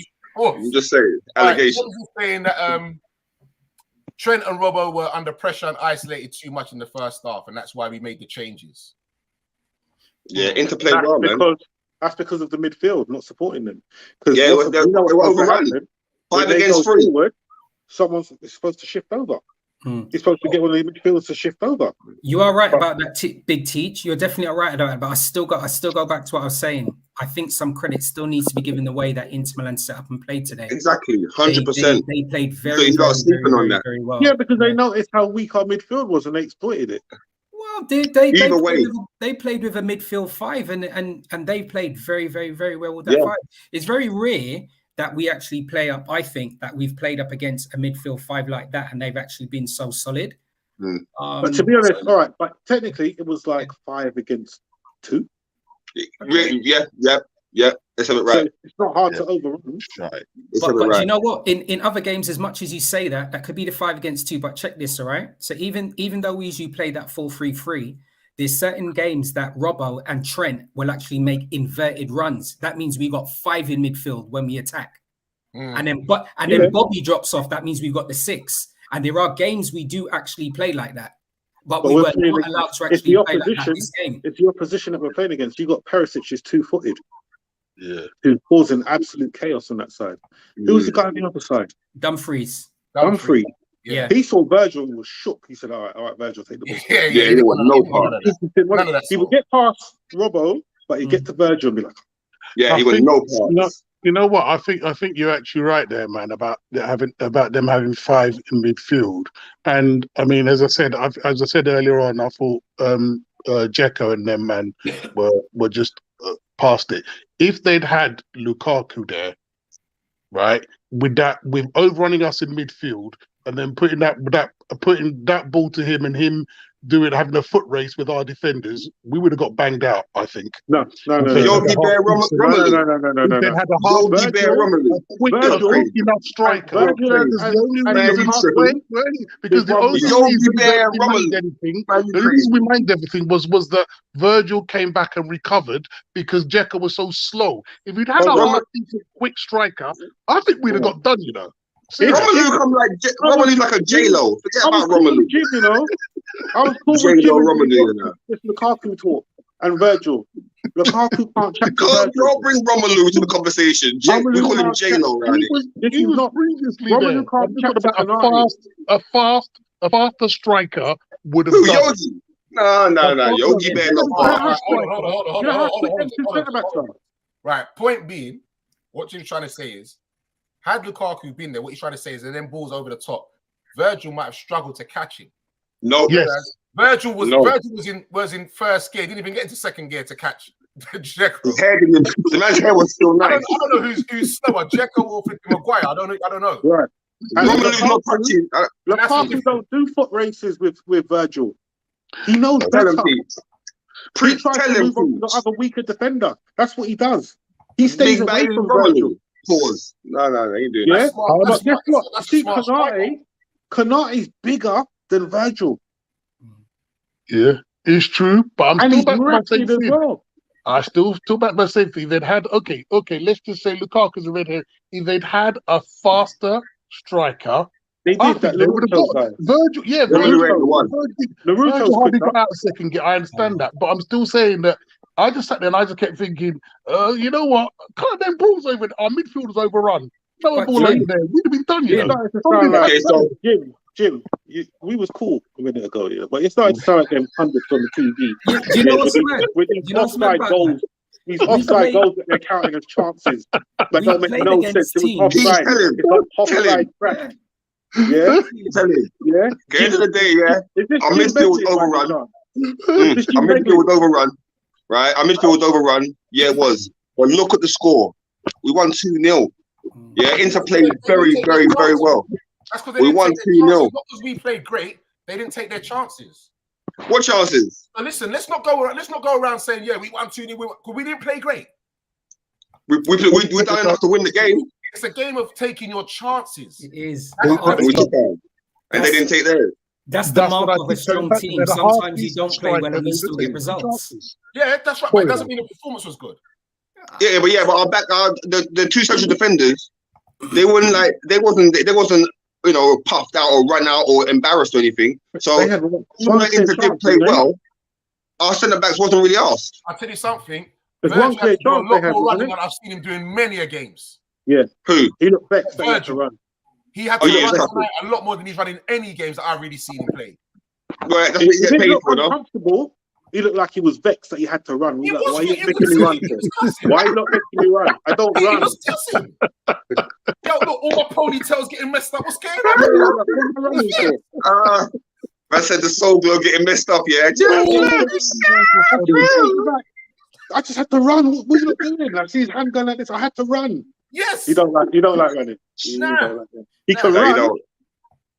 Allegations. Right, saying that Trent and Robbo were under pressure and isolated too much in the first half, and that's why we made the changes. Yeah, Inter played well, man. That's because of the midfield not supporting them. Yeah, it was overrun. 5 against 3. Forward, someone's supposed to shift over. He's supposed to get one of the midfielders to shift over. You are right about that, Big Teach. You're definitely all right about it, but I still go back to what I was saying. I think some credit still needs to be given the way that Inter Milan set up and played today. Exactly, 100%. They played so he's got sleeping on that. Very well. Yeah, because they noticed how weak our midfield was and they exploited it. Well, they played with a midfield 5 and they played very, very, very well with that 5. It's very rare that we actually play up. I think that we've played up against a midfield 5 like that, and they've actually been so solid. But to be honest, all right, but technically it was like 5 against 2. Yeah. Let's have it right. So it's not hard to overrun. Right. But you know what? In other games, as much as you say that could be the 5 against 2. But check this, all right? So even though we usually play that 4-3-3, there's certain games that Robbo and Trent will actually make inverted runs. That means we got 5 in midfield when we attack. And then Bobby drops off. That means we've got the 6. And there are games we do actually play like that. But we were not allowed to actually play like that this game. It's your position that we're playing against. You got Perisic is 2-footed. Yeah. Who's causing absolute chaos on that side. Who was the guy on the other side? Dumfries. Dumfries. Yeah. He saw Virgil and was shook. He said, all right, Virgil, take the ball. Yeah, he was no part. He would get past Robbo, but he'd get to Virgil and be like, yeah, he was no part. You know what? I think you're actually right there, man, about them having 5 in midfield. And I mean, as I said earlier on, I thought Dzeko and them, man, were just past it. If they'd had Lukaku there, right, with overrunning us in midfield and then putting that ball to him and him having a foot race with our defenders, we would have got banged out, I think. No. Yogi Bear Romelu. No. They had a Yogi Bear Romelu. Quick enough striker. Because the only reason we mined everything was that Virgil came back and recovered because Dzeko was so slow. If we'd had a quick striker, I think we'd have got done, you know. Romelu like a J-Lo. Forget about Romelu. You know, I was cool with Romelu. It's Lukaku talk and Virgil. Lukaku can't chat to Virgil. Don't bring Romelu to the conversation. We call him J-Lo, right? He was not previously there. A faster striker would have done. Yogi? No. Yogi Bear not Hold on. Right. Point being, what Jim's trying to say is, had Lukaku been there, what he's trying to say is, and then balls over the top, Virgil might have struggled to catch him. No. Yes. Virgil was in first gear, didn't even get into second gear to catch Dzeko. The man's hair was still nice. I don't know who's slower, Dzeko or Maguire. I don't know. Right. Lukaku don't do foot races with Virgil. He knows better. He tries to move on to the other weaker defender. That's what he does. He stays away from Virgil. Pause. No, he ain't doing that. But guess what? See, Konate's bigger than Virgil. Yeah, it's true. But I'm still back to my same thing. Well. I still back to my same thing. They'd had okay. Let's just say Lukaku's a red hair. If they'd had a faster striker, they did that. They would have got Virgil. Yeah, Virgil hardly got out a second gear. I understand that, but I'm still saying that. I just sat there and I just kept thinking, you know what? Can't them balls over? Our midfielders overrun. No ball over there. We'd have been done, you know. Jim, we was cool a minute ago, yeah, but it started to sound like them hundreds on the TV. Do you know what's mad? With these offside goals. These offside goals that they're counting as chances. But don't make no sense. It was offside. It's offside crap. Yeah? Yeah? At the end of the day, yeah. Our midfield was overrun. Our midfield was overrun. Right? Our midfield was overrun. Yeah, it was. But look at the score. We won 2-0. Yeah, Inter played very, very, very well. That's because we won 2-0. Not because we played great. They didn't take their chances. What chances? So listen, let's not go around saying, yeah, we won 2-0 because we didn't play great. We done enough to win the game. It's a game of taking your chances. It is. And they didn't take theirs. That's the mark of a strong team. Sometimes you don't play well and you still get results. Yeah, that's right. But it doesn't mean the performance was good. Yeah, but the two central defenders, they wasn't puffed out or run out or embarrassed or anything. So when Inter did play well, our centre backs wasn't really asked. I'll tell you something. There's one clear chance they had, running than I've seen him doing many a games. Yeah. Who? He looked vexed that he had to run. He had to run tonight a lot more than he's running any games that I've really seen him play. Right, that's what he get paid for, though. Uncomfortable. He looked like he was vexed that he had to run. Like, why are you making me run? Why are you not making me run? I don't run. Yo, look, all my ponytails getting messed up. What's going on? I said the soul glow getting messed up, yeah. I just had to run. What are you doing? Like, see his hand going like this. I had to run. Yes. You don't like running. Nah. He can run.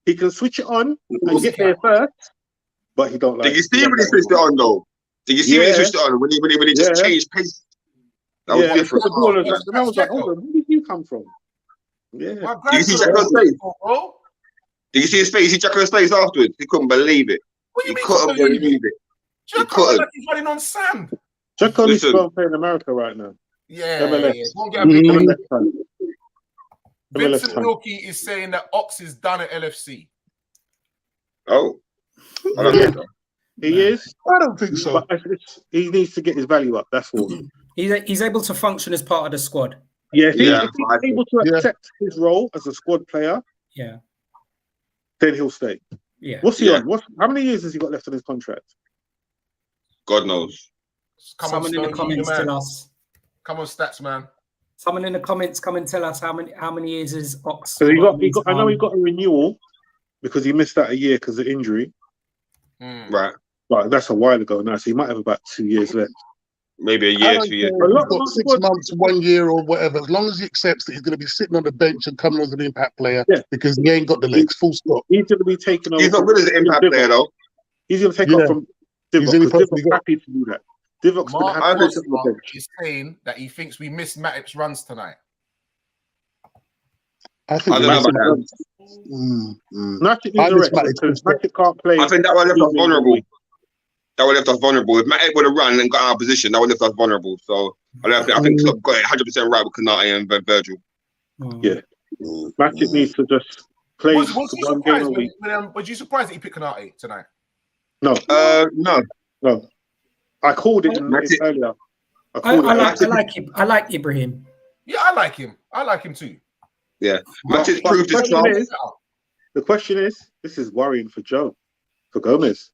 He can switch it on and get there first. But he don't like. Did you see when he switched it on though? Did you see when he switched it on? When he just changed pace? That was different. I was like, hold on, where did you come from? Yeah. Did you see Jacko's face? Did you see his face? You see Jacko's face afterwards? He couldn't believe it. He couldn't believe it. Jacko like he's running on sand. Jacko needs to go and play in America right now. Yeah. Vincent Wilkie is saying that Ox is done at LFC. Oh, I don't Yeah. know. He is. I don't think so. But he needs to get his value up. That's all. He's able to function as part of the squad. Yeah, if Yeah, he's able to accept his role as a squad player, Yeah. then he'll stay. Yeah. What's he on? How many years has he got left on his contract? God knows. Someone in the comments tell us. Come on, stats man. Someone in the comments come and tell us how many years is Ox. Because I know he got a renewal because he missed out a year because of injury. Right. But that's a while ago now, so he might have about 2 years left. Maybe a year, 2 years. Got 6 months, 1 year, or whatever. As long as he accepts that he's going to be sitting on the bench and coming as an impact player, because he ain't got the legs. Full stop. He's going to be taking over. He's not good as an impact player though. He's going to take off from Divock because Divock's happy to do that. Divock's been happy to sit on the bench. He's saying that he thinks we missed Matip's runs tonight. I think Matip can't play. I think that one left us vulnerable. That would have left us vulnerable. If Matip would have run and got out of position, that would have left us vulnerable. So I think Klopp got it 100% right with Konate and Virgil. Yeah. Matip needs to just play Was one game a week. Was you surprised that he picked Konate tonight? No. No. I called it earlier. I like Ibrahim. Yeah, I like him. I like him too. Yeah. Matip proved his stuff. The question is, this is worrying for Gomez.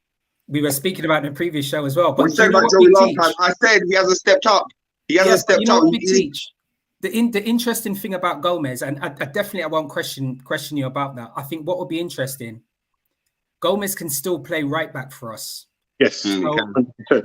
We were speaking about in the previous show as well. But we said about Joey last time. I said he hasn't stepped up. He hasn't stepped up. The interesting thing about Gomez, and I definitely won't question you about that. I think what would be interesting, Gomez can still play right back for us. Yes, so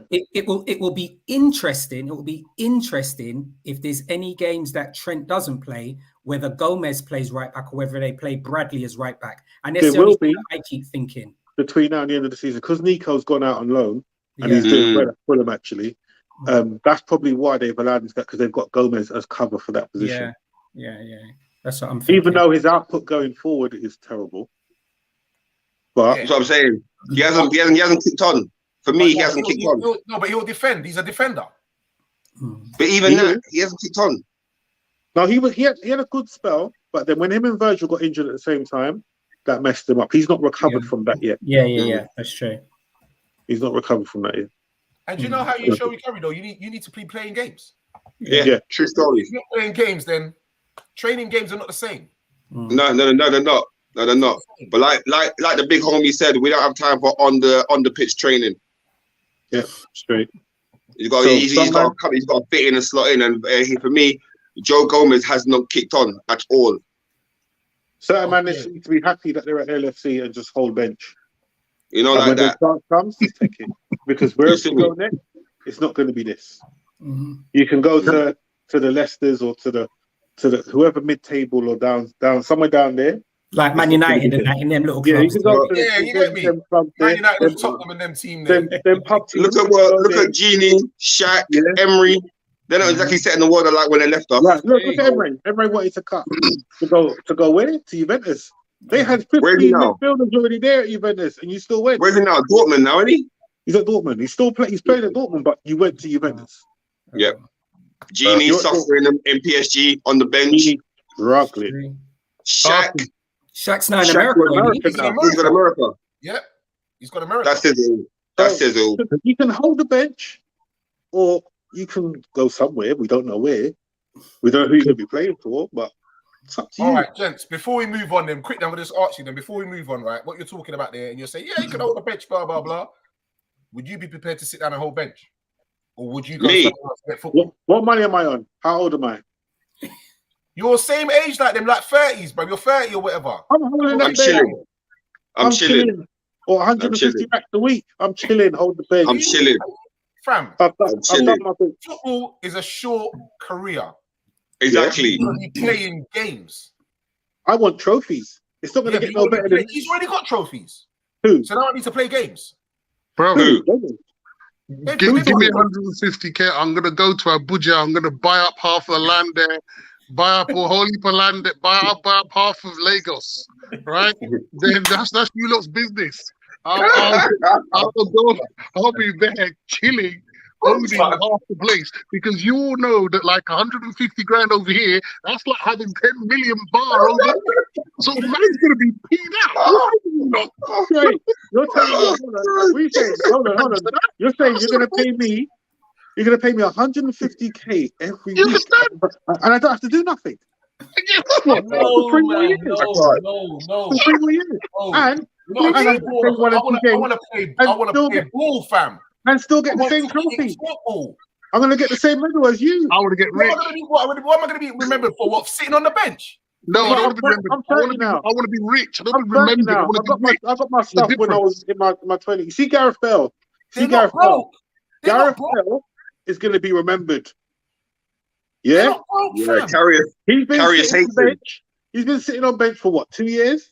it will be interesting. It will be interesting if there's any games that Trent doesn't play, whether Gomez plays right back or whether they play Bradley as right back. And that's the only thing I keep thinking. Between now and the end of the season, because Nico's gone out on loan and he's doing well at Fulham actually. That's probably why they've allowed him to because they've got Gomez as cover for that position. Yeah. That's what I'm thinking. Even though his output going forward is terrible, but that's what I'm saying. He hasn't kicked on. For me, he hasn't kicked on. No, but he'll defend. He's a defender. But even that, he hasn't kicked on. No, he had a good spell, but then when him and Virgil got injured at the same time, that messed him up. He's not recovered from that yet. Yeah. That's true. He's not recovered from that yet. And you know how you show recovery though? You need to be playing games. Yeah. True story. If you're not playing games, then training games are not the same. No, they're not. No, they're not. But like the big homie said, we don't have time for on the pitch training. Yeah, straight. He's got to fit in and slot in. And for me, Joe Gomez has not kicked on at all. Certain man need to be happy that they're at LFC and just hold bench. You know, and like when that. the chance comes, take it. Because wherever you go next, it's not going to be this. You can go to the Leicesters or to the whoever mid-table or down somewhere down there. Like Man United and that in them little clubs. You get me. Man United, Tottenham and them team there. Look at Genie, Shaq, Emery. They're not exactly setting the water like when they left us. Right. Look at Emery. Emery wanted to cut to go where? To Juventus. They had 15 midfielders already there at Juventus, and you still went. Where's he now? Dortmund now, isn't he? He's at Dortmund. He's playing at Dortmund, but you went to Juventus. Yep. Genie suffering in PSG on the bench. Struggling. Shaq's now in America. He's got America. Yep. He's got America. That says all. You can hold the bench, or you can go somewhere. We don't know where. We don't know who you're going to be playing for, but it's up to you. All right, gents, before we move on, I'm going to just ask you before we move on, right, what you're talking about there, and you'll say, yeah, you can hold the bench, blah, blah, blah. Would you be prepared to sit down and hold bench? Or would you go somewhere else to get football? What money am I on? How old am I? You're same age like them, like 30s, bro. You're 30 or whatever. I'm chilling. I'm chilling. Or 150 racks a week. I'm chilling, hold the bench. I'm chilling. Fam, I've done my thing. Football is a short career. Exactly. You're going to be playing games. I want trophies. It's not going to get no better than... He's already got trophies. Who? So now I need to play games. Bro, Who? Give me 150k. I'm going to go to Abuja. I'm going to buy up half the land there. Buy up a whole heap of land there. Buy up half of Lagos. Right? Then that's you lot's business. I'll be there chilling, only half the place, because you all know that like 150 grand over here, that's like having 10 million bar over there. So man's gonna be peed out. Right. You're telling me, hold on. What are you saying? Hold on. You're saying you're gonna pay me 150k every You week, understand? and I don't have to do nothing. What? No, For 3 more man, years. no. For 3 more years. And I want to play ball, fam. and still get the same trophy. I'm gonna get the same medal as you. I want to get rich. What am I gonna be remembered for? What, sitting on the bench? No, I don't want to be remembered. I'm 30 now. I want to be rich. I don't I'm want to be 30 remembered. I now. want to be rich. I got my stuff when I was in my 20s. You see Gareth Bale. They're not broke. Gareth Bale is going to be remembered. They're Yeah. not broke, Yeah, fam. He's been Carrius sitting on hates the him. bench. He's been sitting on bench for what, 2 years?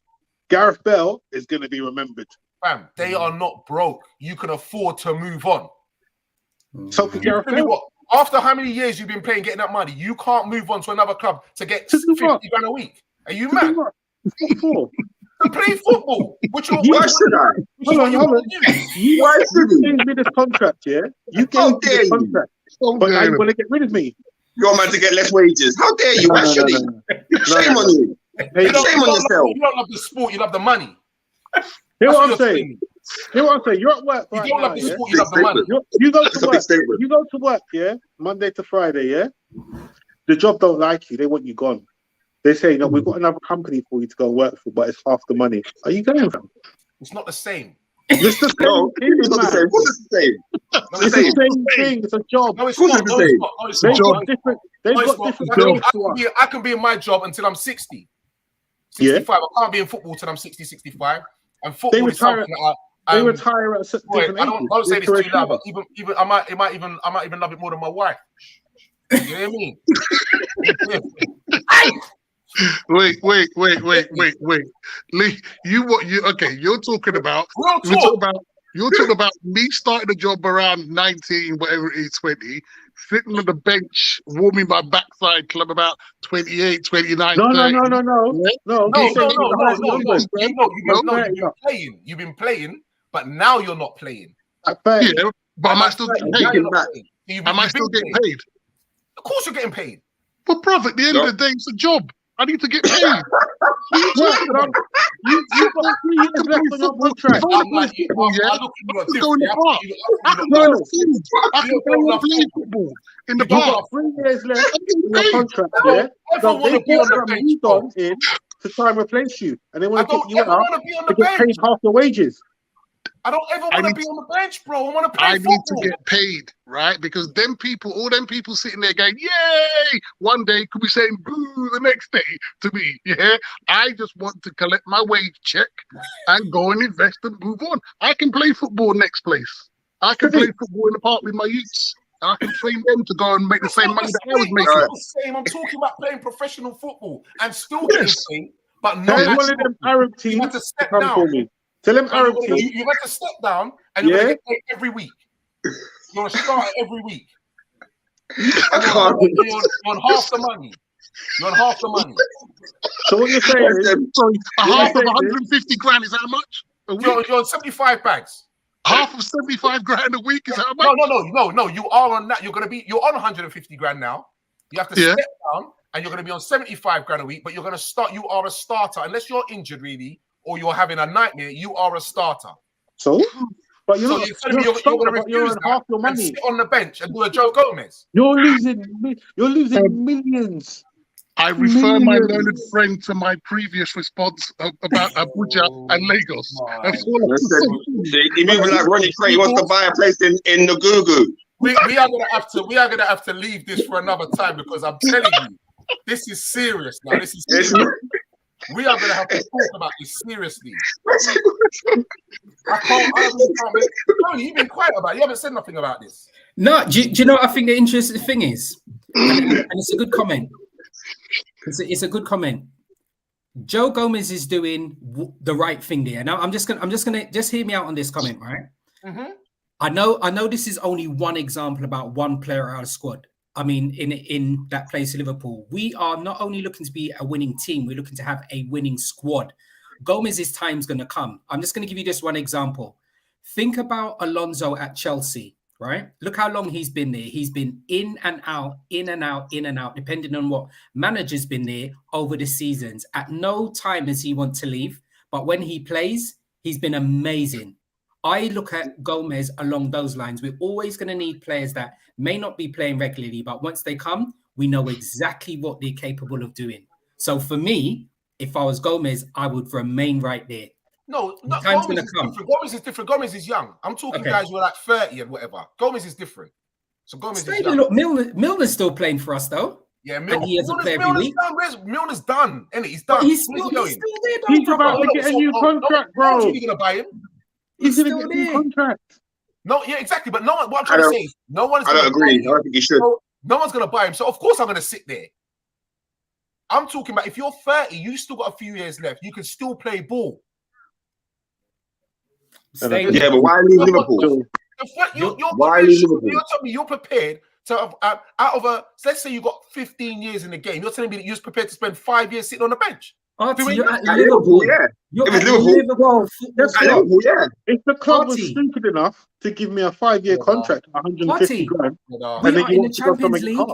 Gareth Bale is going to be remembered. Fam, they are not broke. You can afford to move on. So for Gareth Tell me Bale, what, after how many years you've been playing, getting that money, you can't move on to another club to get To do 50 what? grand a week. Are you to mad? do what? What for? To play football. Which you Why should I? Hold on. You Why should gave me this contract, yeah? You gave How me dare this you? contract, but now you want to get rid of me. You're man to get less wages. How dare you? Why should he? Shame on you. Hey, You don't, Shame on yourself. you don't love the sport, you love the money. hear That's what I'm you're saying? Hear what I'm saying? You're at work You right don't now, love the yeah? sport, you love the money. You go That's to a big work. statement. You go to work, yeah? Monday to Friday, yeah? The job don't like you. They want you gone. They say, no, we've got another company for you to go work for, but it's half the money. Are you going from? It's not the same. It's the same No, thing, it's not the man. same. What's the same? It's the same thing. It's a job. No, it's Of course not. it's No, the it's same. not. No, it's They've not. got different. They've No, it's got not. different I can, jobs to us. I can be in my job until I'm 60. 65. I can't be in football till I'm 60, 65. And football is retire- something that They retire at a boy, different I ages. don't say this It's too loud, but career. even I might even love it more than my wife. You know what I mean? Wait. Lee, okay, you're talking about me starting a job around 19, whatever it is, 20, sitting on the bench, warming my backside till I'm about 28, 29, No. Yeah? No, He's saying you've been playing, but now you're not playing. at 30. Yeah, but am I still getting paid? Now you're not playing. Am I still getting paid? Of course you're getting paid. But bruv, at the end of the day, it's a job. I need to get paid. You've got 3 years left on your contract. I'm like, I look at you Go in the park. I can go in the field. I can go and play football in the You've park. got 3 years left on your paid. contract, I yeah? don't ever want to be on the bench, moved bro. on in to try and replace you, and they I want to don't kick you ever out want to be on the to get paid bench. half the wages. I don't ever want to be on the bench, bro. I want to play I football. need to get paid, right? Because all them people sitting there going, yay! One day could be saying boo the next day to me. Yeah. I just want to collect my wage check and go and invest and move on. I can play football next place. I can play football in the park with my youths. I can train them to go and make the same money that I was making. That's the same. I'm talking about playing professional football and still getting paid, but not Tell one of them Arab you teams have to to step come down. for me. Tell them Arab teams. You have to step down and you're going to get paid every week. You're a starter every week. You're on half the money. You're on half the money. So what you're saying is, Sorry, half of 150 grand is how much? A week? You're on 75 bags. Half of 75 grand a week is how much? No. You are on that. You're on 150 grand now. You have to step down and you're going to be on 75 grand a week, but you're going to start. You are a starter unless you're injured really or you're having a nightmare. You are a starter. so? But you're So not. you're You're going to refuse on half your and money. sit on the bench and do a Joe Gomez. You're losing millions. I refer my learned friend to my previous response about Abuja and Lagos. He moving like Ronnie Cray. He wants to buy a place in the Gugu. We are gonna have to leave this for another time because I'm telling you, this is serious now. This is serious. We are gonna have to talk about this seriously. I can't. Tony, you've been quiet about it. You haven't said nothing about this. No, do you know what I think the interesting thing is? And it's a good comment. It's a good comment. Joe Gomez is doing the right thing there. Now I'm just gonna hear me out on this comment, right? Mm-hmm. I know this is only one example about one player out of squad. I mean, in that place in Liverpool, we are not only looking to be a winning team, we're looking to have a winning squad. Gomez's time's going to come. I'm just going to give you this one example. Think about Alonso at Chelsea right? Look how long he's been there. He's been in and out, in and out, in and out, depending on what manager's been there over the seasons. At no time does he want to leave, but when he plays, he's been amazing. I look at Gomez along those lines. We're always going to need players that may not be playing regularly, but once they come, we know exactly what they're capable of doing. So for me, if I was Gomez, I would remain right there. No, Time's Gomez is different. Gomez is different. Gomez is young. I'm talking guys who are like 30 and whatever. Gomez is different. So Gomez is young. Look, Milner's still playing for us though. Yeah, Milner's done. Milner's done, isn't it? He's done. He's still there. He's about to get a new contract, bro. Who's really gonna buy him? He's gonna get a new contract. No, yeah, exactly. But no one. What I'm trying to say is, no one's. I don't agree. I don't think he should. No one's gonna buy him. So of course I'm gonna sit there. I'm talking about if you're 30, you still got a few years left. You can still play ball. Yeah, but why leave Liverpool? Why leave Liverpool? You're telling me you're prepared to out of a. Let's say you got 15 years in the game. You're telling me that you're prepared to spend 5 years sitting on the bench. You're at Liverpool, yeah. If it's Liverpool, yeah. If the club was stupid enough to give me a 5-year contract, 150 grand, and then in the Champions League.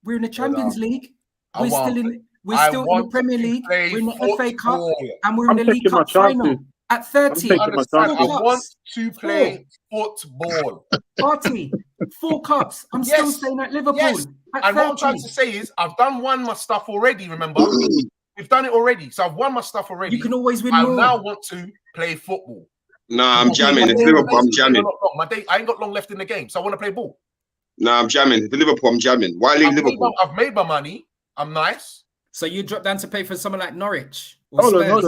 We're in the Champions League. We're still in the Premier League. We're in the FA Cup, and we're in the League Cup final. At 30, I want to play football. Party, 4 cups. I'm still staying at Liverpool. Yes. And what I'm trying to say is, I've done my stuff already. Remember, we've done it already. So I've won my stuff already. You can always win more. I now want to play football. Nah, I'm jamming. It's Liverpool. I'm jamming. I ain't got long left in the game, so I want to play ball. Nah, I'm jamming. For Liverpool, I'm jamming. Why leave Liverpool? I've made my money. I'm nice. So you drop down to play for someone like Norwich? Hold on.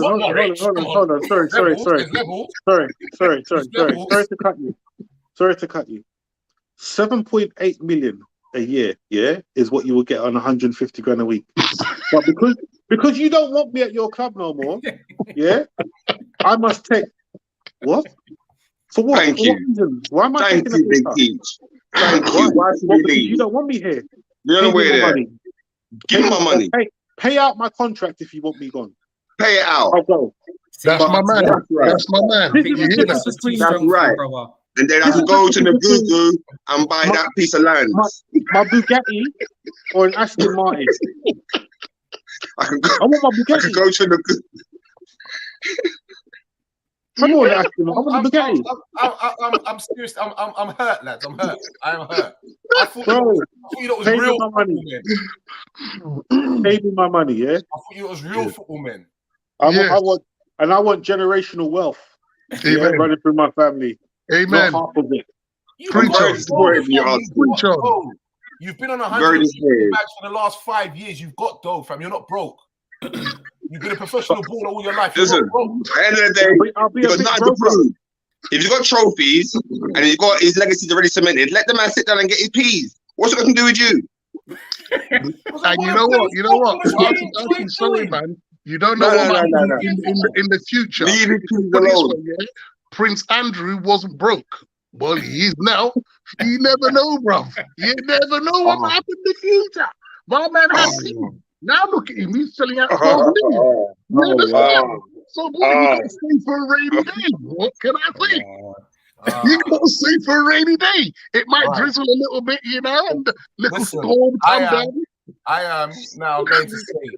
Sorry to cut you. 7.8 million a year, yeah, is what you will get on 150 grand a week. But because you don't want me at your club no more, yeah, I must take what? For what? Thank you. Why am I taking a big teach? Thank you. Why should we leave? You don't want me here. You're on the way there. Give me my money. Pay out my contract if you want me gone. Pay it out. I'll go. That's my man. That's my man. That's right. And then I can go to the Google and buy that piece of land. My Bugatti or an Aston Martin. I want my Bugatti. I can go to the Google. I'm serious. I'm hurt, lads. I'm hurt. I am hurt. I thought you was real football men. Pay me my money, yeah. I thought you was real football men. I want generational wealth. Running through my family. Amen. Not half of it. You've been on 100 bags for the last 5 years. You've got dough, fam. You're not broke. You've been a professional baller all your life. Listen, at the end of the day, you've got nothing to prove. If you've got trophies and you've got his legacy already cemented, let the man sit down and get his peas. What's it got to do with you? And you know what? I'm sorry, man. You don't know what might in the future. Leave his peas alone. Prince Andrew wasn't broke. Well, he is now. You never know, bruv. You never know what will happen in the future. My man has him. Now look at him. He's selling out 12 million. So boy, you got to save for a rainy day. What can I say? You got to save for a rainy day. It might drizzle a little bit, you know, and the little storm come down. I am now going to say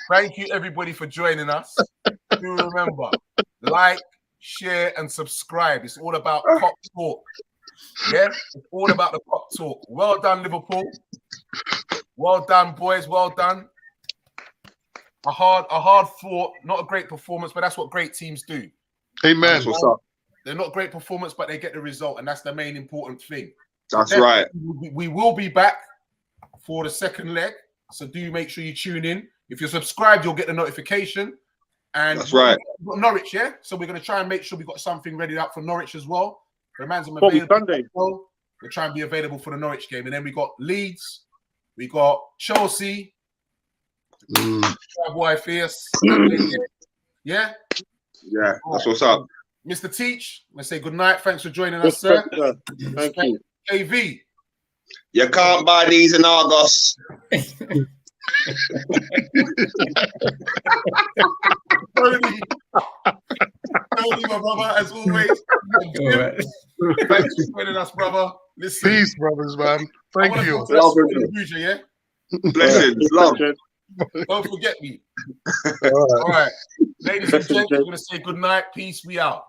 thank you, everybody, for joining us. Do remember, like, share, and subscribe. It's all about Kop Talk. Yeah, it's all about the Kop Talk. Well done, Liverpool. Well done, boys. Well done. A hard fought, not a great performance, but that's what great teams do. Amen. What's up? They're not great performance, but they get the result, and that's the main important thing. That's right. We will be back for the second leg, so do make sure you tune in. If you're subscribed, you'll get the notification. And that's right. Norwich, yeah. So we're going to try and make sure we got something ready up for Norwich as well. The man's available Sunday. We'll try and be available for the Norwich game, and then we got Leeds, we got Chelsea. Boy, fierce. Yeah. Yeah, that's what's up. Mr. Teach, let's say good night. Thanks for joining us, sir. Thank you. KV. You can't buy these in Argos. Tony, my brother, as always. Thanks for joining us, brother. Listen, Peace, brothers, man. Thank you. Yeah. Blessings, love. Don't forget me. All right. All right, ladies and gents, we're gonna say good night. Peace. We out.